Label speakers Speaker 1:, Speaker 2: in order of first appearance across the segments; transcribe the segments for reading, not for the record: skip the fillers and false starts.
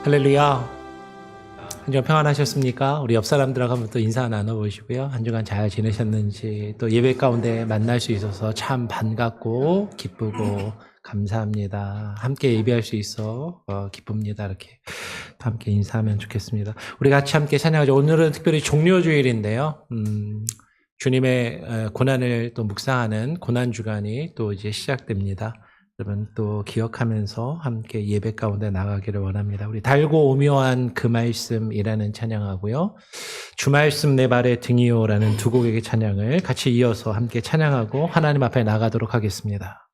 Speaker 1: 할렐루야. 한 주간 평안하셨습니까? 우리 옆 사람들하고 한번 또 인사 나눠보시고요. 한 주간 잘 지내셨는지, 또 예배 가운데 만날 수 있어서 참 반갑고 기쁘고 감사합니다. 함께 예배할 수 있어 기쁩니다. 이렇게 함께 인사하면 좋겠습니다. 우리 같이 함께 찬양하죠. 오늘은 특별히 종료주일인데요. 주님의 고난을 또 묵상하는 고난주간이 또 이제 시작됩니다. 여러분 또 기억하면서 함께 예배 가운데 나가기를 원합니다. 우리 달고 오묘한 그 말씀이라는 찬양하고요. 주 말씀 내 발의 등이요라는 두 곡의 찬양을 같이 이어서 함께 찬양하고 하나님 앞에 나가도록 하겠습니다.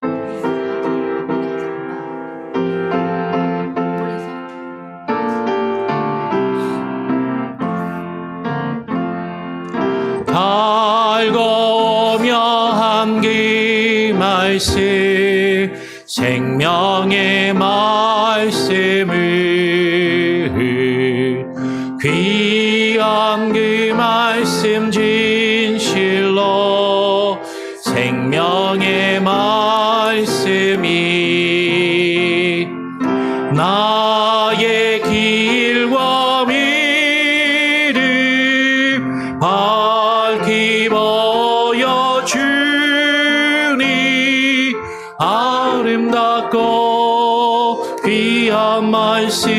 Speaker 1: 달고 오묘한 그 말씀 생명의 말씀을 귀한 그 말씀 진실로 생명의 말씀이 나의 길과 미를 밝히 보여주니 아름답고 귀한 말씀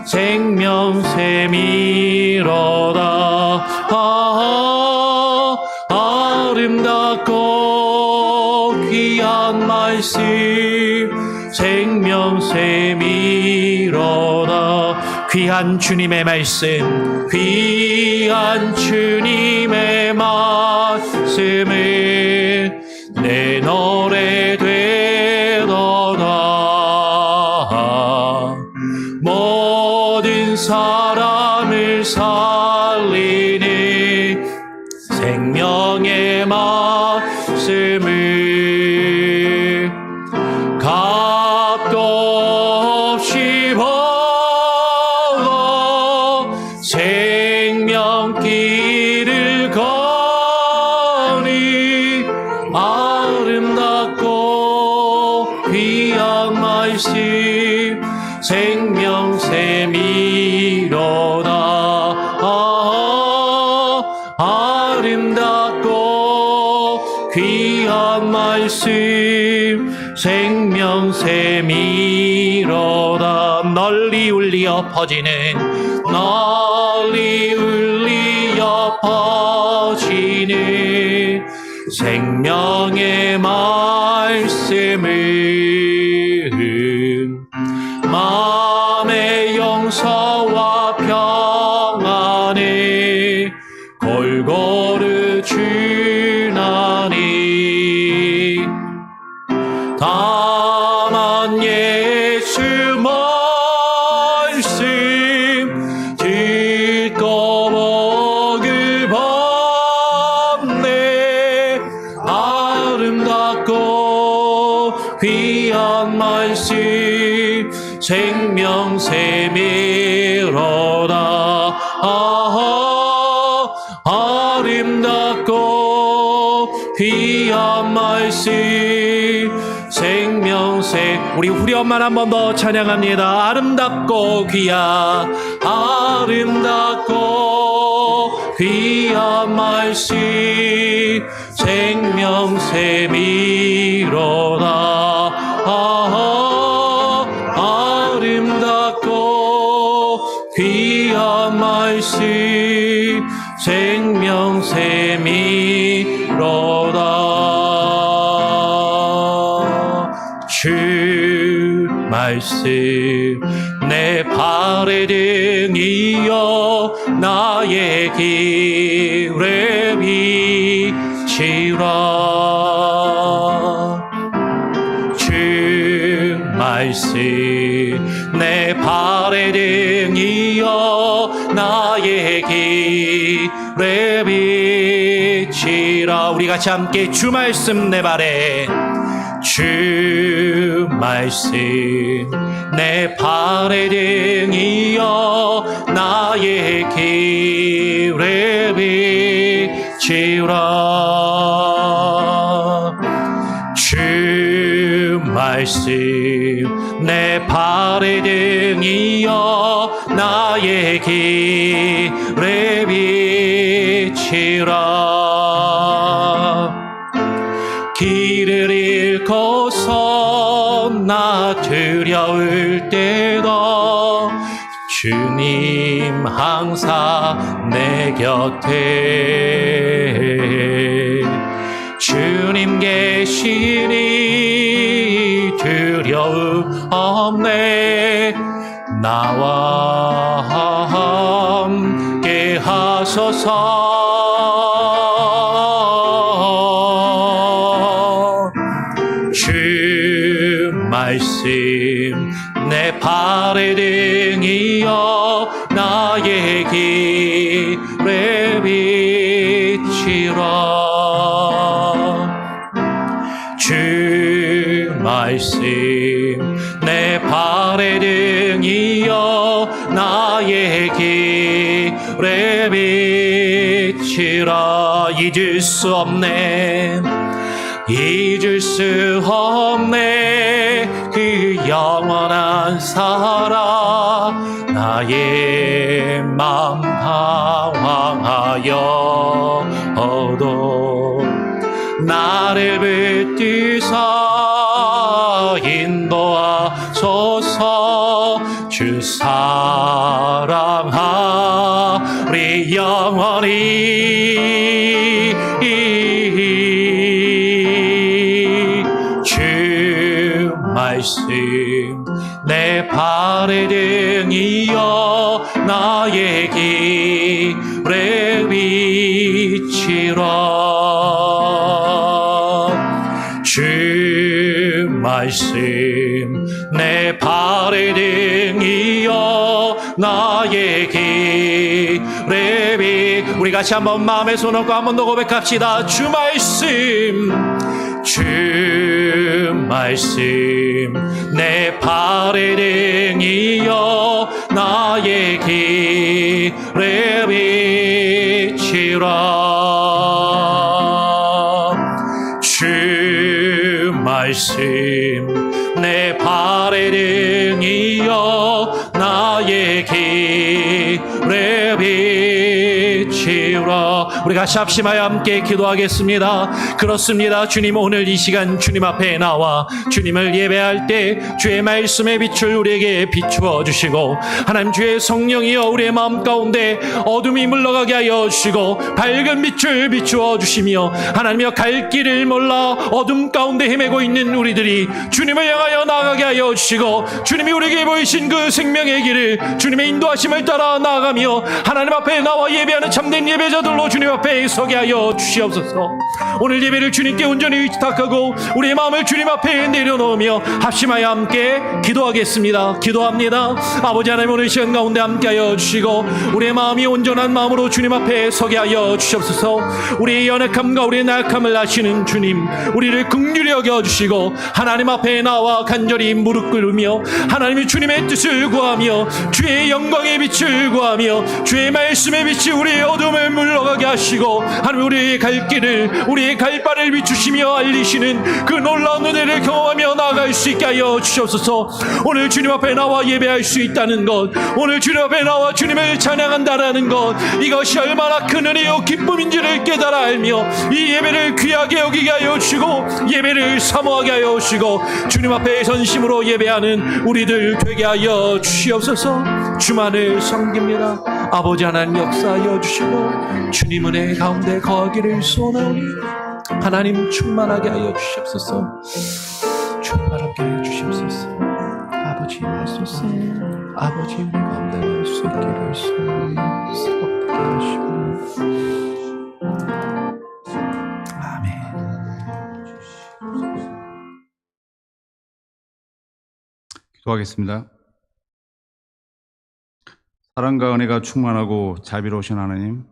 Speaker 1: 생명샘이로다. 아름답고 귀한 말씀 생명샘이로다. 귀한 주님의 말씀, 귀한 주님의 말씀을 내 노래 되도다. 모든 사람을 살리는 생명의 말씀을 값도 없이 보고 생명길을 거니 아름답고 귀한 말씀 생명샘이로다. 아름답고 귀한 말씀 생명샘이로다. 널리 울리어 퍼지는 널리 울리어 퍼지는 생명의 말씀을 마음의 용서와 평안을 골고루 주나니 다만 예수 말씀 듣고 복을 받네. 아름답고 귀한 말씀 생명샘이로다. 아름답고 귀한 말씀 생명샘. 우리 후렴만 한 번 더 찬양합니다. 아름답고 귀한 아름답고 귀한 말씀 생명샘이로다. 아름답고 귀한 말씀 생명샘이로다. 주 말씀 내 발의 등이여 나의 길에 비치라. 주 말씀 내 발의 등이여 나의 길에 비치라. 우리 같이 함께 주 말씀 내 발에 주 말씀 내 발의 등이여 나의 길에 비치라. 주 말씀 내 내 발의 등이여 나의 길에 비치라. 길을 잃고서 나 두려울 때도 주님 항상 내 곁에 주님 계시니 두려움 없네. 나와 함께 하소서. 주 말씀 내 발의 등이여 나의 길에 비치라. 주 말씀 내 발의 등이여 나의 길에 비치라. 잊을 수 없네. 잊을 수 없네. 그 영원한 사랑 나의 맘 방황하여도 나를 붙드사 인도하소서. 주 사랑하리 영원히. 주 말씀 내 발의 등이여 나의 길에 비치라. 주 말씀 내 발의 등이여 나의 길에 우리 같이 한번 마음에 손 얹고 한 번 더 고백합시다. 주 말씀 주 말씀 내 발의 등이여 나의 길에 비치라. 주 말씀 내 발의 등이여 나의 길에 비치라. 우리 같이 합심하여 함께 기도하겠습니다. 그렇습니다. 주님, 오늘 이 시간 주님 앞에 나와 주님을 예배할 때 주의 말씀의 빛을 우리에게 비추어 주시고, 하나님 주의 성령이여 우리의 마음 가운데 어둠이 물러가게 하여 주시고 밝은 빛을 비추어 주시며, 하나님이여 갈 길을 몰라 어둠 가운데 헤매고 있는 우리들이 주님을 향하여 나아가게 하여 주시고, 주님이 우리에게 보이신 그 생명의 길을 주님의 인도하심을 따라 나아가며 하나님 앞에 나와 예배하는 참된 예배자들로 주님 앞에 서게 하여 주시옵소서. 오늘 예배를 주님께 온전히 의탁하고 우리의 마음을 주님 앞에 내려놓으며 합심하여 함께 기도하겠습니다. 기도합니다. 아버지 하나님, 오늘 시간 가운데 함께하여 주시고 우리의 마음이 온전한 마음으로 주님 앞에 서게 하여 주시옵소서. 우리의 연약함과 우리의 나약함을 아시는 주님, 우리를 긍휼히 여겨주시고 하나님 앞에 나와 간절히 무릎 꿇으며 하나님이 주님의 뜻을 구하며 주의 영광의 빛을 구하며 주의 말씀의 빛이 우리의 어둠을 물러가게 하시고 하나님 우리의 갈 길을, 우리의 갈 바를 비추시며 알리시는 그 놀라운 은혜를 경험하며 나아갈 수 있게 하여 주시옵소서. 오늘 주님 앞에 나와 예배할 수 있다는 것, 오늘 주님 앞에 나와 주님을 찬양한다라는 것, 이것이 얼마나 큰 은혜요 기쁨인지를 깨달아 알며 이 예배를 귀하게 여기게 하여 주시고 예배를 사모하게 하여 주시고 주님 앞에 전심으로 예배하는 우리들 되게 하여 주시옵소서. 주만을 섬깁니다. 아버지 하나님 역사하여 주시고 주님 은혜 가운데 거하기를 소원하오니 하나님 충만하게 하여 주시옵소서. 충만하게 하여 주시옵소서. 아버지 하소서. 아버지 은혜 가운데 갈 수 있기를 새롭게 하시고. 아멘.
Speaker 2: 기도하겠습니다. 사랑과 은혜가 충만하고 자비로우신 하나님,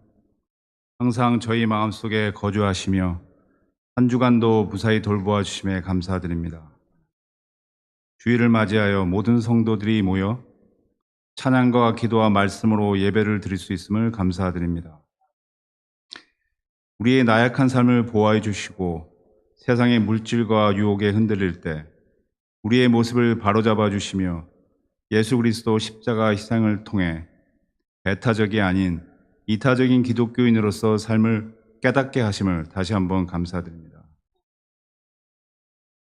Speaker 2: 항상 저희 마음속에 거주하시며 한 주간도 무사히 돌보아 주심에 감사드립니다. 주일을 맞이하여 모든 성도들이 모여 찬양과 기도와 말씀으로 예배를 드릴 수 있음을 감사드립니다. 우리의 나약한 삶을 보호해 주시고 세상의 물질과 유혹에 흔들릴 때 우리의 모습을 바로잡아 주시며 예수 그리스도 십자가 희생을 통해 배타적이 아닌 이타적인 기독교인으로서 삶을 깨닫게 하심을 다시 한번 감사드립니다.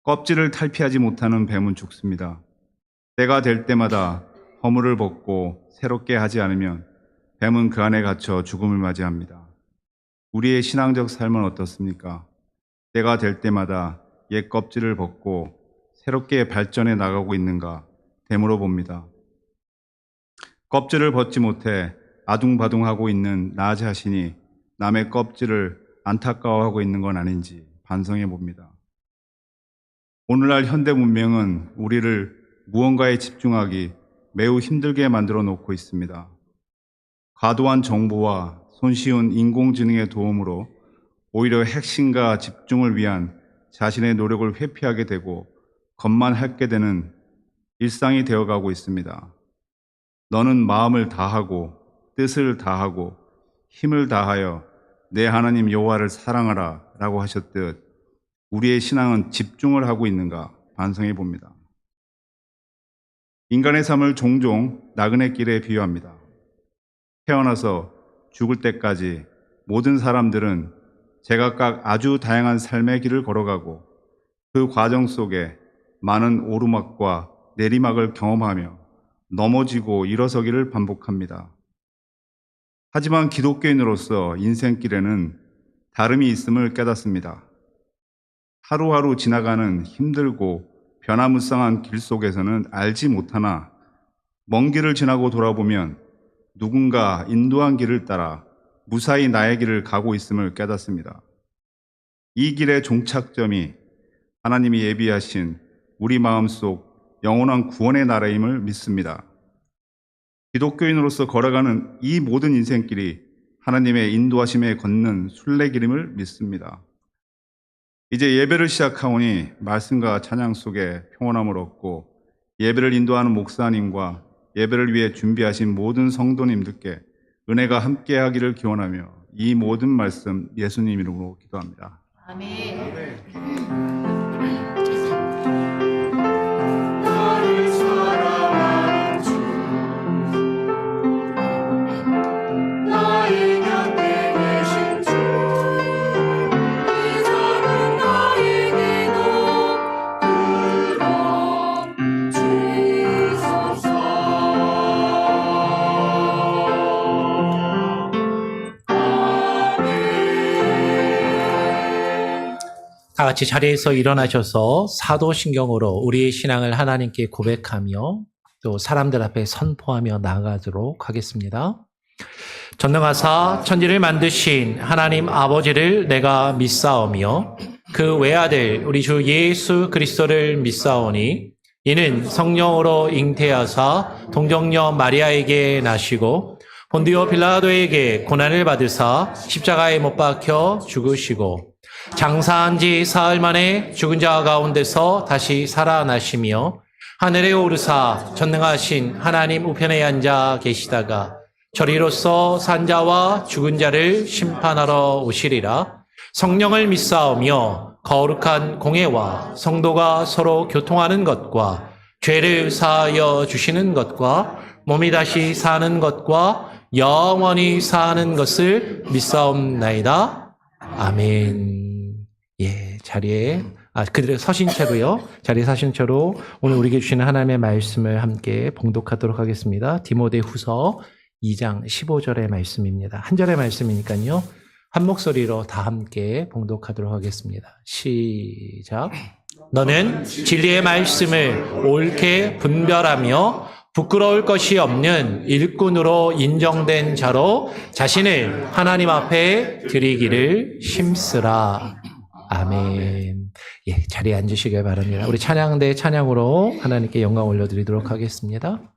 Speaker 2: 껍질을 탈피하지 못하는 뱀은 죽습니다. 때가 될 때마다 허물을 벗고 새롭게 하지 않으면 뱀은 그 안에 갇혀 죽음을 맞이합니다. 우리의 신앙적 삶은 어떻습니까? 때가 될 때마다 옛 껍질을 벗고 새롭게 발전해 나가고 있는가 되물어 봅니다. 껍질을 벗지 못해 아둥바둥하고 있는 나 자신이 남의 껍질을 안타까워하고 있는 건 아닌지 반성해 봅니다. 오늘날 현대 문명은 우리를 무언가에 집중하기 매우 힘들게 만들어 놓고 있습니다. 과도한 정보와 손쉬운 인공지능의 도움으로 오히려 핵심과 집중을 위한 자신의 노력을 회피하게 되고 것만 하게 되는 일상이 되어가고 있습니다. 너는 마음을 다하고 뜻을 다하고 힘을 다하여 내 하나님 여호와를 사랑하라 라고 하셨듯 우리의 신앙은 집중을 하고 있는가 반성해 봅니다. 인간의 삶을 종종 나그네 길에 비유합니다. 태어나서 죽을 때까지 모든 사람들은 제각각 아주 다양한 삶의 길을 걸어가고 그 과정 속에 많은 오르막과 내리막을 경험하며 넘어지고 일어서기를 반복합니다. 하지만 기독교인으로서 인생길에는 다름이 있음을 깨닫습니다. 하루하루 지나가는 힘들고 변화무쌍한 길 속에서는 알지 못하나 먼 길을 지나고 돌아보면 누군가 인도한 길을 따라 무사히 나의 길을 가고 있음을 깨닫습니다. 이 길의 종착점이 하나님이 예비하신 우리 마음속 영원한 구원의 나라임을 믿습니다. 기독교인으로서 걸어가는 이 모든 인생길이 하나님의 인도하심에 걷는 순례길임을 믿습니다. 이제 예배를 시작하오니 말씀과 찬양 속에 평온함을 얻고 예배를 인도하는 목사님과 예배를 위해 준비하신 모든 성도님들께 은혜가 함께하기를 기원하며 이 모든 말씀 예수님 이름으로 기도합니다.
Speaker 3: 아멘.
Speaker 1: 다 같이 자리에서 일어나셔서 사도신경으로 우리의 신앙을 하나님께 고백하며 또 사람들 앞에 선포하며 나아가도록 하겠습니다. 전능하사 천지를 만드신 하나님 아버지를 내가 믿사오며 그 외아들 우리 주 예수 그리스도를 믿사오니 이는 성령으로 잉태하사 동정녀 마리아에게 나시고 본디오 빌라도에게 고난을 받으사 십자가에 못 박혀 죽으시고 장사한 지 사흘 만에 죽은 자 가운데서 다시 살아나시며 하늘에 오르사 전능하신 하나님 우편에 앉아 계시다가 저리로서 산 자와 죽은 자를 심판하러 오시리라. 성령을 믿사오며 거룩한 공회와 성도가 서로 교통하는 것과 죄를 사하여 주시는 것과 몸이 다시 사는 것과 영원히 사는 것을 믿사옵나이다. 아멘. 예, 자리에 그들의 서신 채로요. 자리에 서신 채로 오늘 우리에게 주시는 하나님의 말씀을 함께 봉독하도록 하겠습니다. 디모데후서 2장 15절의 말씀입니다. 한 절의 말씀이니까요. 한 목소리로 다 함께 봉독하도록 하겠습니다. 시작. 너는 진리의 말씀을 옳게 분별하며 부끄러울 것이 없는 일꾼으로 인정된 자로 자신을 하나님 앞에 드리기를 힘쓰라. 아멘. 예, 자리에 앉으시길 바랍니다. 우리 찬양대 찬양으로 하나님께 영광 올려드리도록 하겠습니다.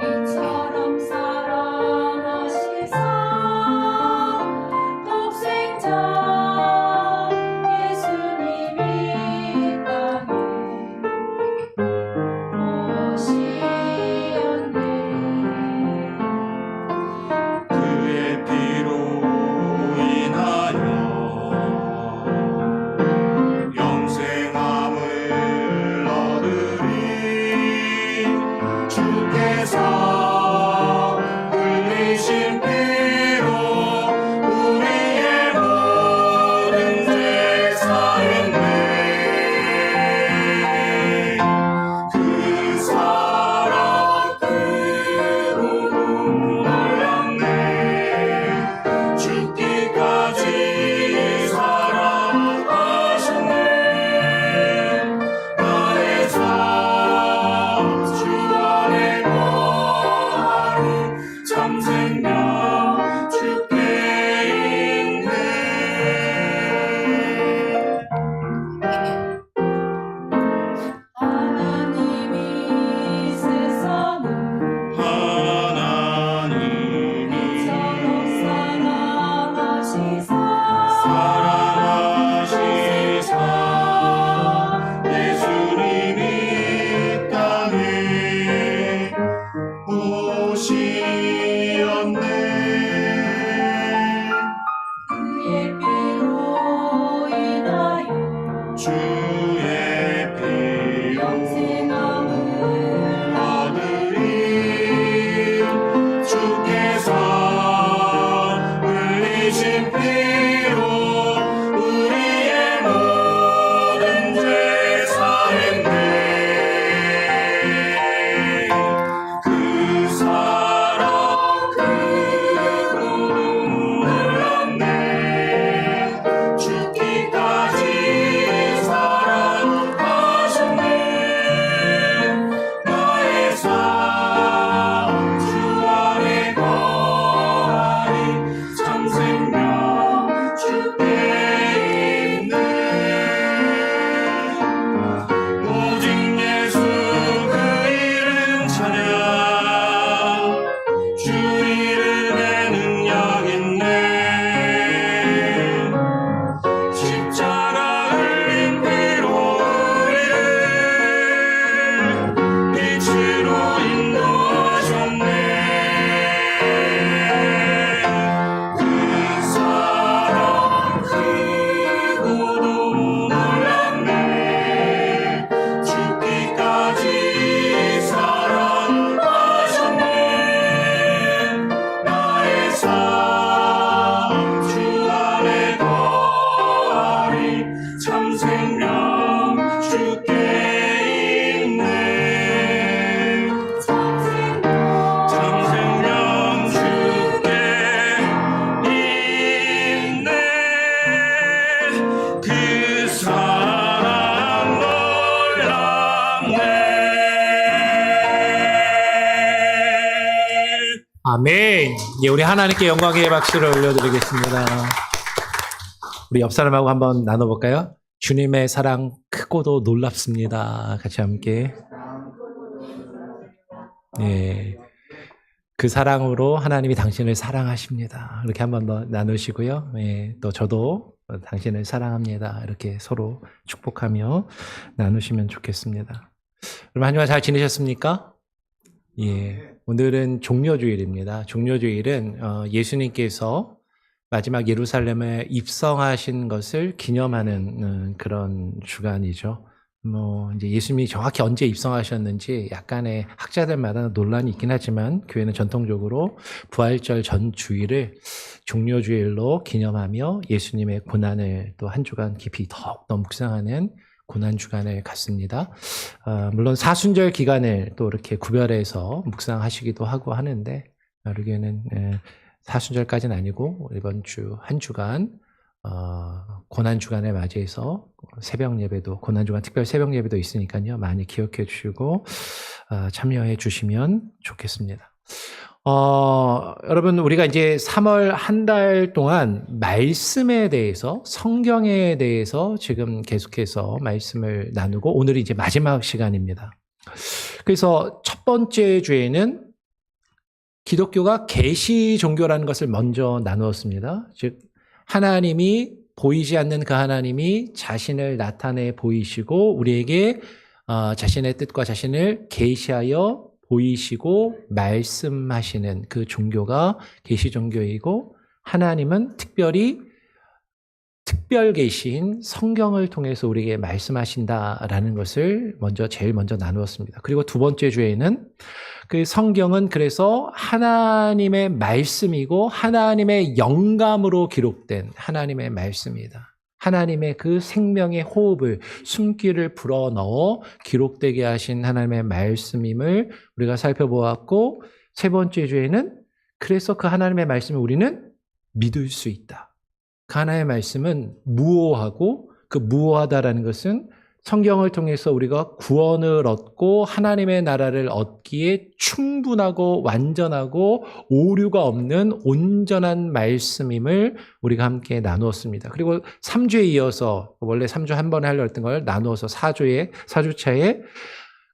Speaker 3: 이처럼 사랑하시사 독생자 주의 피로 얻으리 주께서 흘리신 피로 우리의 모든 죄 사했네. 그 사랑 크고도 놀랍네. 죽기까지 사랑하셨네. 나의 삶 주 안에 거하리 참 생명 주께 있네. 오직 예수 그 이름 찬양 주 이름에 능력 있네. 십자가 흘린 피로 우리를 빛으로 인도하셨네. 그 사랑 크고도 놀랍네. 죽기까지 사랑하셨네. 나의 삶 주 안에 거하리 참 생명 주께 있네. 참 생명 주께 있네. 그 사랑 놀랍네.
Speaker 1: 아멘. 예, 우리 하나님께 영광의 박수를 올려드리겠습니다. 우리 옆 사람하고 한번 나눠볼까요? 주님의 사랑 크고도 놀랍습니다. 같이 함께. 예. 그 사랑으로 하나님이 당신을 사랑하십니다. 이렇게 한번 더 나누시고요. 예, 또 저도 당신을 사랑합니다. 이렇게 서로 축복하며 나누시면 좋겠습니다. 여러분 한 주간 잘 지내셨습니까? 예, 오늘은 종려주일입니다. 종려주일은 예수님께서 마지막 예루살렘에 입성하신 것을 기념하는 그런 주간이죠. 이제 예수님이 정확히 언제 입성하셨는지 약간의 학자들마다 논란이 있긴 하지만 교회는 전통적으로 부활절 전 주일을 종려주일로 기념하며 예수님의 고난을 또 한 주간 깊이 더욱더 묵상하는 고난 주간을 갖습니다. 물론 사순절 기간을 또 이렇게 구별해서 묵상하시기도 하고 하는데 우리 교회는 사순절까지는 아니고 이번 주 한 주간 고난 주간을 맞이해서 새벽 예배도 고난 주간 특별 새벽 예배도 있으니까요. 많이 기억해 주시고 참여해 주시면 좋겠습니다. 여러분 우리가 이제 3월 한 달 동안 말씀에 대해서 성경에 대해서 지금 계속해서 말씀을 나누고 오늘이 이제 마지막 시간입니다. 그래서 첫 번째 주에는 기독교가 계시 종교라는 것을 먼저 나누었습니다. 즉 하나님이 보이지 않는 그 하나님이 자신을 나타내 보이시고 우리에게 자신의 뜻과 자신을 계시하여 보이시고 말씀하시는 그 종교가 계시 종교이고 하나님은 특별히 특별 계시인 성경을 통해서 우리에게 말씀하신다라는 것을 제일 먼저 나누었습니다. 그리고 두 번째 주에는 그 성경은 그래서 하나님의 말씀이고 하나님의 영감으로 기록된 하나님의 말씀이다. 하나님의 그 생명의 호흡을 숨기를 불어넣어 기록되게 하신 하나님의 말씀임을 우리가 살펴보았고 세 번째 주에는 그래서 그 하나님의 말씀을 우리는 믿을 수 있다. 그 하나님의 말씀은 무오하고 그 무오하다라는 것은 성경을 통해서 우리가 구원을 얻고 하나님의 나라를 얻기에 충분하고 완전하고 오류가 없는 온전한 말씀임을 우리가 함께 나누었습니다. 그리고 3주에 이어서 원래 3주 한 번에 하려고 했던 걸 나누어서 4주차에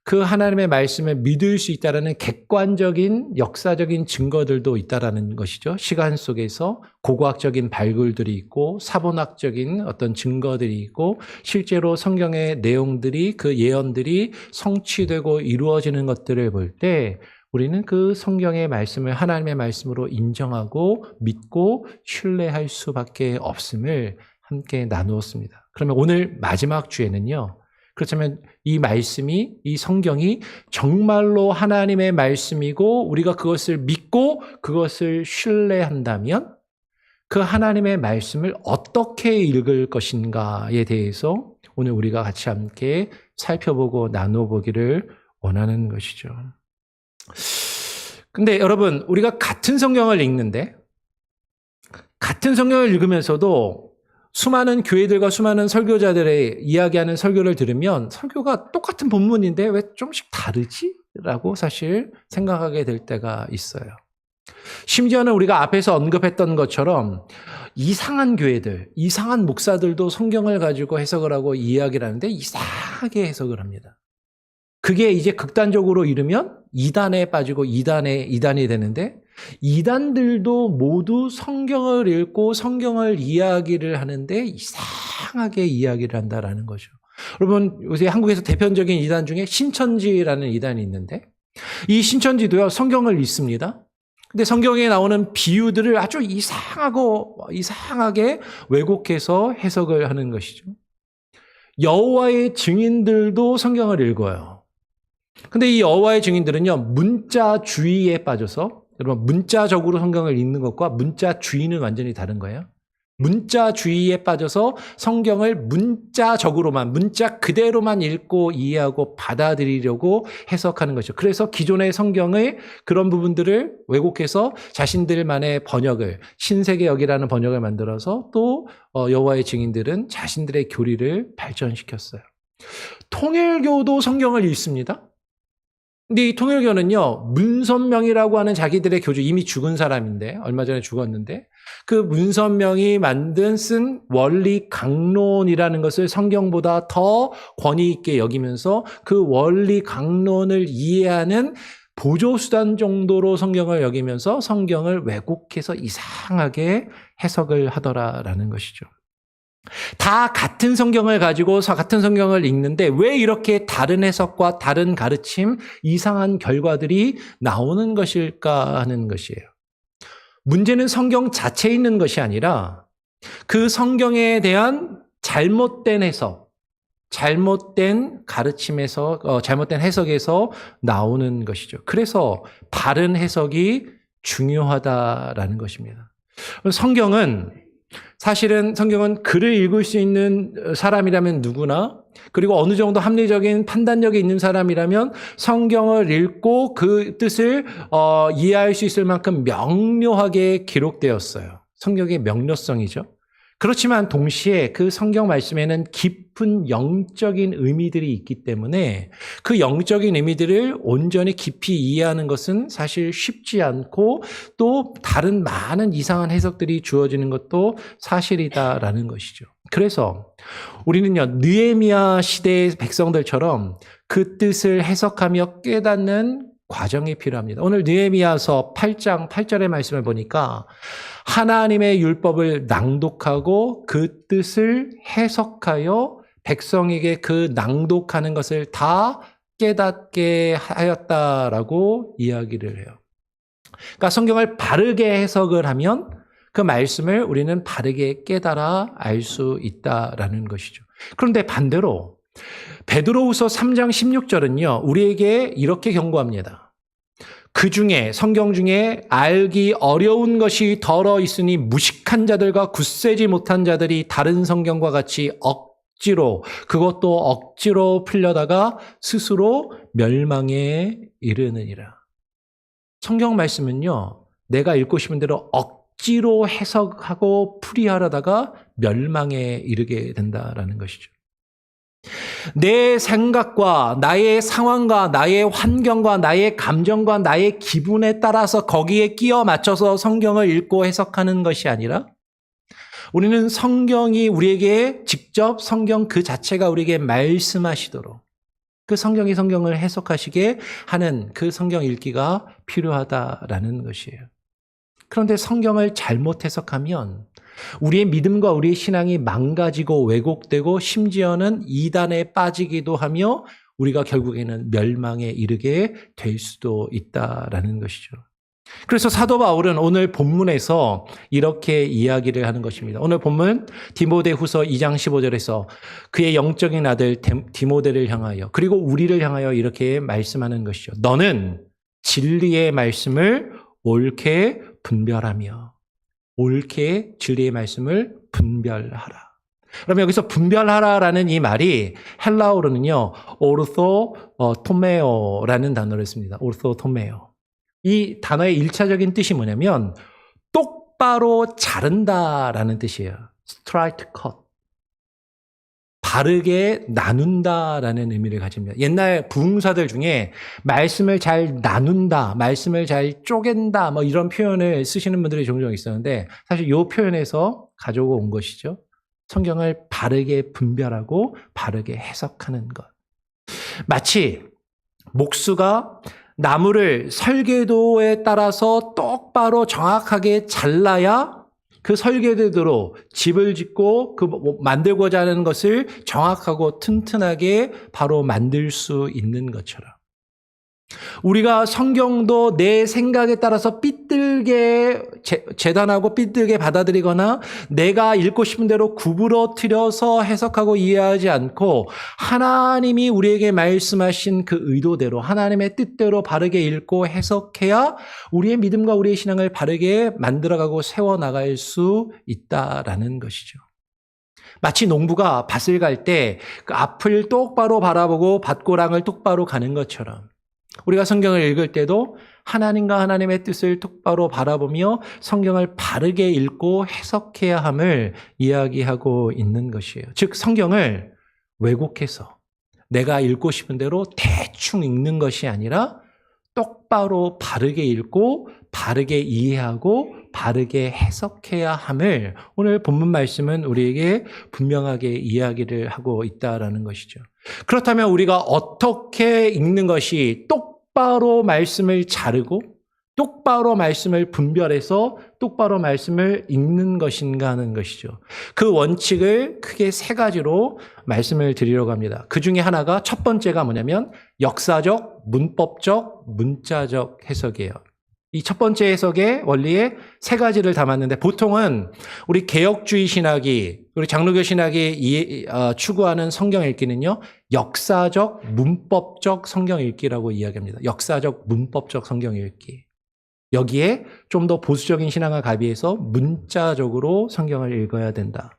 Speaker 1: 그 하나님의 말씀을 믿을 수 있다는 객관적인 역사적인 증거들도 있다는 것이죠. 시간 속에서 고고학적인 발굴들이 있고 사본학적인 어떤 증거들이 있고 실제로 성경의 내용들이 그 예언들이 성취되고 이루어지는 것들을 볼 때 우리는 그 성경의 말씀을 하나님의 말씀으로 인정하고 믿고 신뢰할 수밖에 없음을 함께 나누었습니다. 그러면 오늘 마지막 주에는요. 그렇다면 이 말씀이, 이 성경이 정말로 하나님의 말씀이고 우리가 그것을 믿고 그것을 신뢰한다면 그 하나님의 말씀을 어떻게 읽을 것인가에 대해서 오늘 우리가 같이 함께 살펴보고 나눠보기를 원하는 것이죠. 근데 여러분, 우리가 같은 성경을 읽는데 같은 성경을 읽으면서도 수많은 교회들과 수많은 설교자들의 이야기하는 설교를 들으면 설교가 똑같은 본문인데 왜 좀씩 다르지? 라고 사실 생각하게 될 때가 있어요. 심지어는 우리가 앞에서 언급했던 것처럼 이상한 교회들, 이상한 목사들도 성경을 가지고 해석을 하고 이야기를 하는데 이상하게 해석을 합니다. 그게 이제 극단적으로 이르면 이단에 빠지고 이단이 되는데 이단들도 모두 성경을 읽고 성경을 이야기를 하는데 이상하게 이야기를 한다라는 거죠. 여러분, 요새 한국에서 대표적인 이단 중에 신천지라는 이단이 있는데 이 신천지도요, 성경을 읽습니다. 근데 성경에 나오는 비유들을 아주 이상하게 왜곡해서 해석을 하는 것이죠. 여호와의 증인들도 성경을 읽어요. 근데 이 여호와의 증인들은요, 문자주의에 빠져서, 여러분, 문자적으로 성경을 읽는 것과 문자주의는 완전히 다른 거예요. 문자주의에 빠져서 성경을 문자적으로만, 문자 그대로만 읽고 이해하고 받아들이려고 해석하는 거죠. 그래서 기존의 성경의 그런 부분들을 왜곡해서 자신들만의 번역을, 신세계역이라는 번역을 만들어서 또 여호와의 증인들은 자신들의 교리를 발전시켰어요. 통일교도 성경을 읽습니다. 근데 이 통일교는요, 문선명이라고 하는 자기들의 교주, 이미 죽은 사람인데, 얼마 전에 죽었는데, 그 문선명이 쓴 원리 강론이라는 것을 성경보다 더 권위 있게 여기면서 그 원리 강론을 이해하는 보조수단 정도로 성경을 여기면서 성경을 왜곡해서 이상하게 해석을 하더라라는 것이죠. 다 같은 성경을 가지고 같은 성경을 읽는데 왜 이렇게 다른 해석과 다른 가르침, 이상한 결과들이 나오는 것일까 하는 것이에요. 문제는 성경 자체에 있는 것이 아니라 그 성경에 대한 잘못된 해석, 잘못된 가르침에서, 잘못된 해석에서 나오는 것이죠. 그래서 바른 해석이 중요하다라는 것입니다. 사실은 성경은 글을 읽을 수 있는 사람이라면 누구나, 그리고 어느 정도 합리적인 판단력이 있는 사람이라면 성경을 읽고 그 뜻을 이해할 수 있을 만큼 명료하게 기록되었어요. 성경의 명료성이죠. 그렇지만 동시에 그 성경 말씀에는 깊은 영적인 의미들이 있기 때문에 그 영적인 의미들을 온전히 깊이 이해하는 것은 사실 쉽지 않고 또 다른 많은 이상한 해석들이 주어지는 것도 사실이다라는 것이죠. 그래서 우리는요, 느헤미야 시대의 백성들처럼 그 뜻을 해석하며 깨닫는 과정이 필요합니다. 오늘 느헤미야서 8장 8절의 말씀을 보니까 하나님의 율법을 낭독하고 그 뜻을 해석하여 백성에게 그 낭독하는 것을 다 깨닫게 하였다라고 이야기를 해요. 그러니까 성경을 바르게 해석을 하면 그 말씀을 우리는 바르게 깨달아 알 수 있다라는 것이죠. 그런데 반대로 베드로후서 3장 16절은요, 우리에게 이렇게 경고합니다. 그 중에, 성경 중에 알기 어려운 것이 덜어 있으니 무식한 자들과 굳세지 못한 자들이 다른 성경과 같이 그것도 억지로 풀려다가 스스로 멸망에 이르느니라. 성경 말씀은요, 내가 읽고 싶은 대로 억지로 해석하고 풀이하려다가 멸망에 이르게 된다라는 것이죠. 내 생각과 나의 상황과 나의 환경과 나의 감정과 나의 기분에 따라서 거기에 끼워 맞춰서 성경을 읽고 해석하는 것이 아니라 우리는 성경이 우리에게 직접 성경 그 자체가 우리에게 말씀하시도록 그 성경이 성경을 해석하시게 하는 그 성경 읽기가 필요하다라는 것이에요. 그런데 성경을 잘못 해석하면 우리의 믿음과 우리의 신앙이 망가지고 왜곡되고 심지어는 이단에 빠지기도 하며 우리가 결국에는 멸망에 이르게 될 수도 있다라는 것이죠. 그래서 사도 바울은 오늘 본문에서 이렇게 이야기를 하는 것입니다. 오늘 본문 디모데후서 2장 15절에서 그의 영적인 아들 디모데를 향하여 그리고 우리를 향하여 이렇게 말씀하는 것이죠. 너는 진리의 말씀을 옳게 분별하며 옳게 진리의 말씀을 분별하라. 그러면 여기서 분별하라라는 이 말이 헬라어로는요. 오르토토메오라는 단어를 씁니다. 오르토토메오. 이 단어의 1차적인 뜻이 뭐냐면 똑바로 자른다라는 뜻이에요. straight cut. 바르게 나눈다라는 의미를 가집니다. 옛날 부흥사들 중에 말씀을 잘 나눈다, 말씀을 잘 쪼갠다 뭐 이런 표현을 쓰시는 분들이 종종 있었는데 사실 이 표현에서 가져온 것이죠. 성경을 바르게 분별하고 바르게 해석하는 것. 마치 목수가 나무를 설계도에 따라서 똑바로 정확하게 잘라야 그 설계도대로 집을 짓고 그 만들고자 하는 것을 정확하고 튼튼하게 바로 만들 수 있는 것처럼 우리가 성경도 내 생각에 따라서 삐뚤게 재단하고 삐뚤게 받아들이거나 내가 읽고 싶은 대로 구부러뜨려서 해석하고 이해하지 않고 하나님이 우리에게 말씀하신 그 의도대로 하나님의 뜻대로 바르게 읽고 해석해야 우리의 믿음과 우리의 신앙을 바르게 만들어가고 세워나갈 수 있다라는 것이죠. 마치 농부가 밭을 갈 때 그 앞을 똑바로 바라보고 밭고랑을 똑바로 가는 것처럼 우리가 성경을 읽을 때도 하나님과 하나님의 뜻을 똑바로 바라보며 성경을 바르게 읽고 해석해야 함을 이야기하고 있는 것이에요. 즉 성경을 왜곡해서 내가 읽고 싶은 대로 대충 읽는 것이 아니라 똑바로 바르게 읽고 바르게 이해하고 바르게 해석해야 함을 오늘 본문 말씀은 우리에게 분명하게 이야기를 하고 있다라는 것이죠. 그렇다면 우리가 어떻게 읽는 것이 똑바로 말씀을 자르고 똑바로 말씀을 분별해서 똑바로 말씀을 읽는 것인가 하는 것이죠. 그 원칙을 크게 세 가지로 말씀을 드리려고 합니다. 그 중에 하나가 첫 번째가 뭐냐면 역사적, 문법적, 문자적 해석이에요. 이 첫 번째 해석의 원리에 세 가지를 담았는데 보통은 우리 개혁주의 신학이 우리 장로교 신학이 추구하는 성경 읽기는요. 역사적, 문법적 성경 읽기라고 이야기합니다. 역사적, 문법적 성경 읽기. 여기에 좀 더 보수적인 신앙과 가비해서 문자적으로 성경을 읽어야 된다.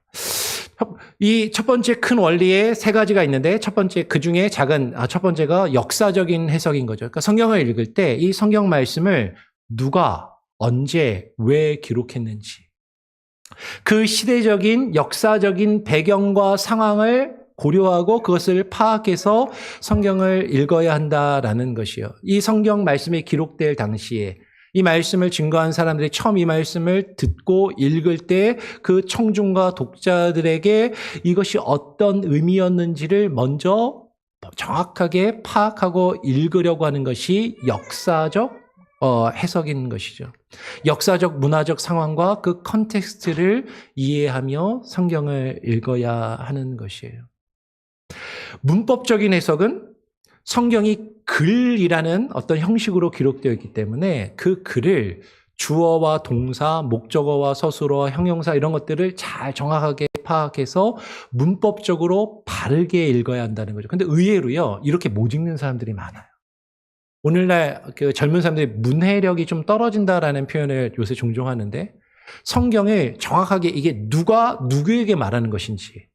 Speaker 1: 이 첫 번째 큰 원리에 세 가지가 있는데 첫 번째 그 중에 첫 번째가 역사적인 해석인 거죠. 그러니까 성경을 읽을 때 이 성경 말씀을 누가 언제 왜 기록했는지 그 시대적인 역사적인 배경과 상황을 고려하고 그것을 파악해서 성경을 읽어야 한다라는 것이요. 이 성경 말씀이 기록될 당시에 이 말씀을 증거한 사람들이 처음 이 말씀을 듣고 읽을 때 그 청중과 독자들에게 이것이 어떤 의미였는지를 먼저 정확하게 파악하고 읽으려고 하는 것이 역사적 해석인 것이죠. 역사적 문화적 상황과 그 컨텍스트를 이해하며 성경을 읽어야 하는 것이에요. 문법적인 해석은 성경이 글이라는 어떤 형식으로 기록되어 있기 때문에 그 글을 주어와 동사, 목적어와 서술어와 형용사 이런 것들을 잘 정확하게 파악해서 문법적으로 바르게 읽어야 한다는 거죠. 근데 의외로요, 이렇게 못 읽는 사람들이 많아요. 오늘날 그 젊은 사람들이 문해력이 좀 떨어진다라는 표현을 요새 종종 하는데 성경을 정확하게 이게 누가 누구에게 말하는 것인지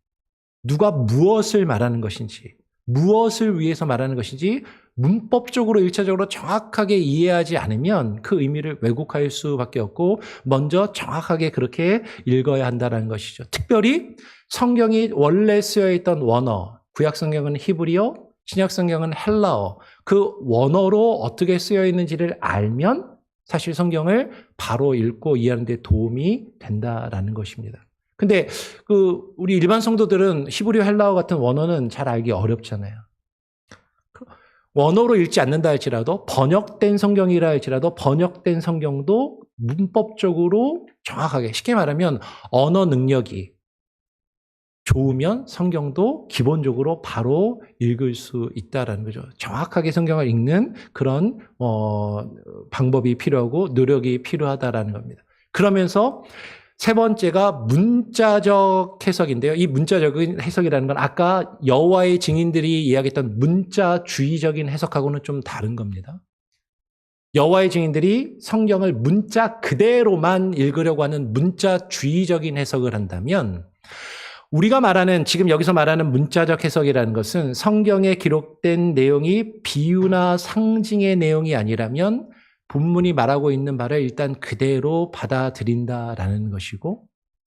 Speaker 1: 누가 무엇을 말하는 것인지 무엇을 위해서 말하는 것인지 문법적으로 1차적으로 정확하게 이해하지 않으면 그 의미를 왜곡할 수밖에 없고 먼저 정확하게 그렇게 읽어야 한다는 것이죠. 특별히 성경이 원래 쓰여있던 원어, 구약성경은 히브리어, 신약성경은 헬라어, 그 원어로 어떻게 쓰여 있는지를 알면 사실 성경을 바로 읽고 이해하는 데 도움이 된다라는 것입니다. 근데 우리 일반 성도들은 히브리어, 헬라어 같은 원어는 잘 알기 어렵잖아요. 원어로 읽지 않는다 할지라도 번역된 성경이라 할지라도 번역된 성경도 문법적으로 정확하게 쉽게 말하면 언어 능력이 좋으면 성경도 기본적으로 바로 읽을 수 있다라는 거죠. 정확하게 성경을 읽는 그런 방법이 필요하고 노력이 필요하다라는 겁니다. 그러면서 세 번째가 문자적 해석인데요. 이 문자적인 해석이라는 건 아까 여호와의 증인들이 이야기했던 문자주의적인 해석하고는 좀 다른 겁니다. 여호와의 증인들이 성경을 문자 그대로만 읽으려고 하는 문자주의적인 해석을 한다면 우리가 말하는 지금 여기서 말하는 문자적 해석이라는 것은 성경에 기록된 내용이 비유나 상징의 내용이 아니라면 본문이 말하고 있는 바를 일단 그대로 받아들인다라는 것이고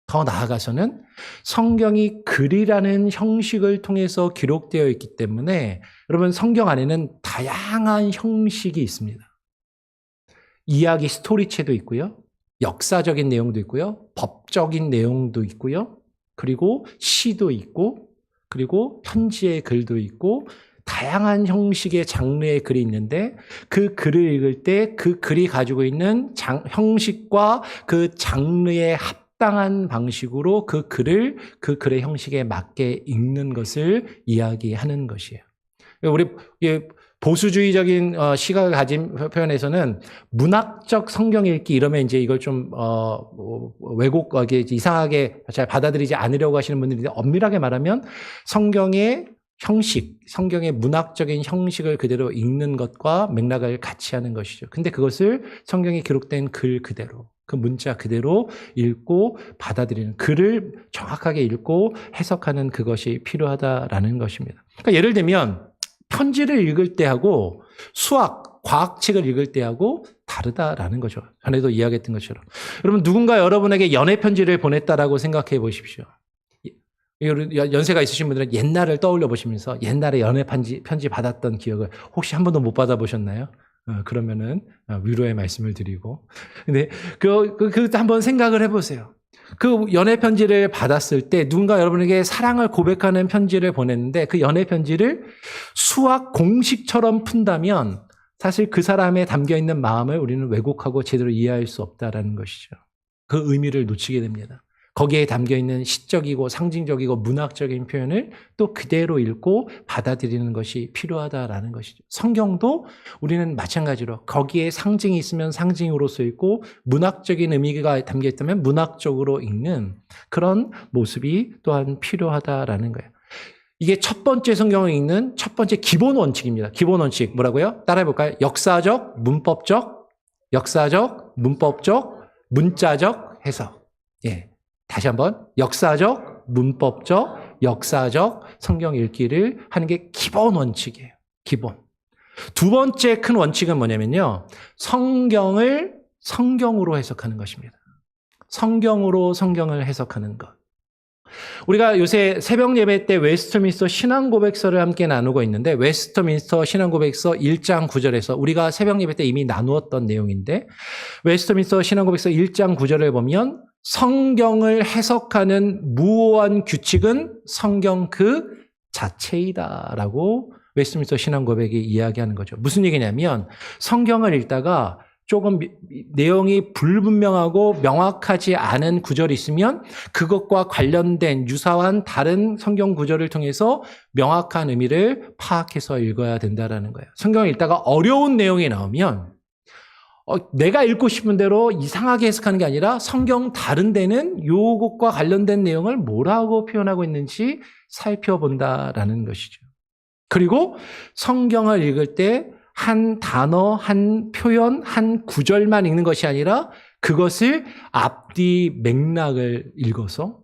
Speaker 1: 더 나아가서는 성경이 글이라는 형식을 통해서 기록되어 있기 때문에 여러분 성경 안에는 다양한 형식이 있습니다. 이야기 스토리체도 있고요. 역사적인 내용도 있고요. 법적인 내용도 있고요. 그리고 시도 있고 그리고 편지의 글도 있고 다양한 형식의 장르의 글이 있는데 그 글을 읽을 때 그 글이 가지고 있는 형식과 그 장르에 합당한 방식으로 그 글의 형식에 맞게 읽는 것을 이야기하는 것이에요. 우리 보수주의적인 시각을 가진 표현에서는 문학적 성경 읽기 이러면 이제 이걸 좀 왜곡하게 이상하게 잘 받아들이지 않으려고 하시는 분들인데 엄밀하게 말하면 성경의 형식, 성경의 문학적인 형식을 그대로 읽는 것과 맥락을 같이 하는 것이죠. 근데 그것을 성경에 기록된 글 그대로, 그 문자 그대로 읽고 받아들이는, 글을 정확하게 읽고 해석하는 그것이 필요하다라는 것입니다. 그러니까 예를 들면 편지를 읽을 때하고 수학, 과학책을 읽을 때하고 다르다라는 거죠. 전에도 이야기했던 것처럼. 여러분 누군가 여러분에게 연애 편지를 보냈다라고 생각해 보십시오. 연세가 있으신 분들은 옛날을 떠올려 보시면서 옛날에 연애 편지 받았던 기억을 혹시 한 번도 못 받아보셨나요? 그러면은 위로의 말씀을 드리고. 근데 그 한번 생각을 해보세요. 그 연애 편지를 받았을 때 누군가 여러분에게 사랑을 고백하는 편지를 보냈는데 그 연애 편지를 수학 공식처럼 푼다면 사실 그 사람에 담겨 있는 마음을 우리는 왜곡하고 제대로 이해할 수 없다라는 것이죠. 그 의미를 놓치게 됩니다. 거기에 담겨 있는 시적이고 상징적이고 문학적인 표현을 또 그대로 읽고 받아들이는 것이 필요하다라는 것이죠. 성경도 우리는 마찬가지로 거기에 상징이 있으면 상징으로서 읽고 문학적인 의미가 담겨 있다면 문학적으로 읽는 그런 모습이 또한 필요하다라는 거예요. 이게 첫 번째 성경을 읽는 첫 번째 기본 원칙입니다. 기본 원칙 뭐라고요? 따라해 볼까요? 역사적, 문법적, 문자적 해석. 예. 다시 한번 역사적, 문법적, 역사적 성경 읽기를 하는 게 기본 원칙이에요. 기본. 두 번째 큰 원칙은 뭐냐면요. 성경을 성경으로 해석하는 것입니다. 성경으로 성경을 해석하는 것. 우리가 요새 새벽 예배 때 웨스트민스터 신앙고백서를 함께 나누고 있는데 웨스트민스터 신앙고백서 1장 9절에서 우리가 새벽 예배 때 이미 나누었던 내용인데 웨스트민스터 신앙고백서 1장 9절을 보면 성경을 해석하는 무오한 규칙은 성경 그 자체이다라고 웨스트민스터 신앙고백이 이야기하는 거죠. 무슨 얘기냐면 성경을 읽다가 조금 내용이 불분명하고 명확하지 않은 구절이 있으면 그것과 관련된 유사한 다른 성경 구절을 통해서 명확한 의미를 파악해서 읽어야 된다는 거예요. 성경을 읽다가 어려운 내용이 나오면 내가 읽고 싶은 대로 이상하게 해석하는 게 아니라 성경 다른 데는 요것과 관련된 내용을 뭐라고 표현하고 있는지 살펴본다라는 것이죠. 그리고 성경을 읽을 때 한 단어, 한 표현, 한 구절만 읽는 것이 아니라 그것을 앞뒤 맥락을 읽어서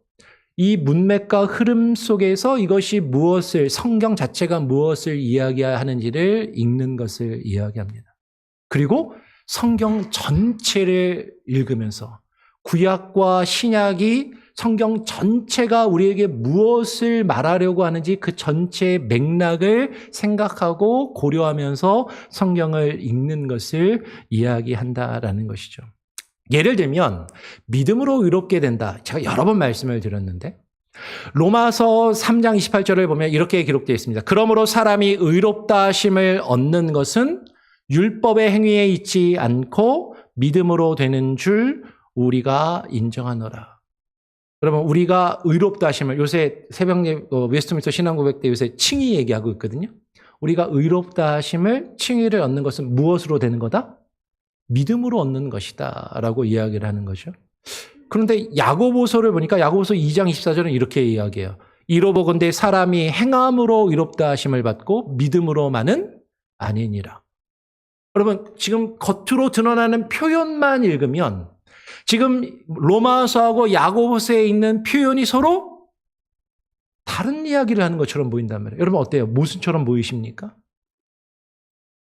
Speaker 1: 이 문맥과 흐름 속에서 이것이 무엇을, 성경 자체가 무엇을 이야기하는지를 읽는 것을 이야기합니다. 그리고 성경 전체를 읽으면서 구약과 신약이 성경 전체가 우리에게 무엇을 말하려고 하는지 그 전체의 맥락을 생각하고 고려하면서 성경을 읽는 것을 이야기한다라는 것이죠. 예를 들면 믿음으로 의롭게 된다. 제가 여러 번 말씀을 드렸는데 로마서 3장 28절을 보면 이렇게 기록되어 있습니다. 그러므로 사람이 의롭다 하심을 얻는 것은 율법의 행위에 있지 않고 믿음으로 되는 줄 우리가 인정하노라. 여러분, 우리가 의롭다 하심을 요새 새벽 웨스트민스터 신앙고백 때 요새 칭의 얘기하고 있거든요. 우리가 의롭다 하심을 칭의를 얻는 것은 무엇으로 되는 거다? 믿음으로 얻는 것이다 라고 이야기를 하는 거죠. 그런데 야고보서를 보니까 야고보서 2장 24절은 이렇게 이야기해요. 이로보건대 사람이 행함으로 의롭다 하심을 받고 믿음으로만은 아니니라. 여러분, 지금 겉으로 드러나는 표현만 읽으면 지금 로마서하고 야고보서에 있는 표현이 서로 다른 이야기를 하는 것처럼 보인단 말이에요. 여러분 어때요? 모순처럼 보이십니까?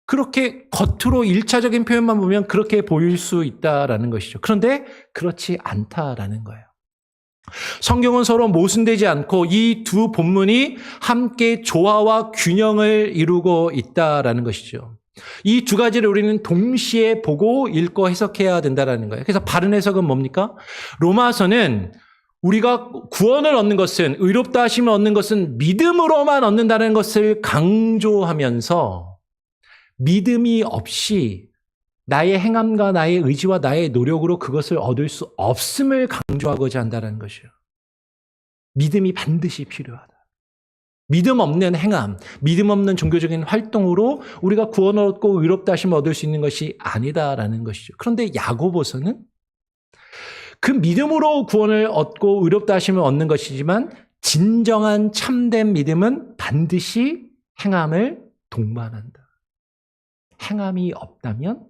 Speaker 1: 그렇게 겉으로 1차적인 표현만 보면 그렇게 보일 수 있다라는 것이죠. 그런데 그렇지 않다라는 거예요. 성경은 서로 모순되지 않고 이 두 본문이 함께 조화와 균형을 이루고 있다라는 것이죠. 이 두 가지를 우리는 동시에 보고 읽고 해석해야 된다는 거예요. 그래서 바른 해석은 뭡니까? 로마서는 우리가 구원을 얻는 것은, 의롭다 하심을 얻는 것은 믿음으로만 얻는다는 것을 강조하면서 믿음이 없이 나의 행함과 나의 의지와 나의 노력으로 그것을 얻을 수 없음을 강조하고자 한다는 것이에요. 믿음이 반드시 필요하다. 믿음 없는 행함, 믿음 없는 종교적인 활동으로 우리가 구원을 얻고 의롭다 하심을 얻을 수 있는 것이 아니다라는 것이죠. 그런데 야고보서는 그 믿음으로 구원을 얻고 의롭다 하심을 얻는 것이지만 진정한 참된 믿음은 반드시 행함을 동반한다. 행함이 없다면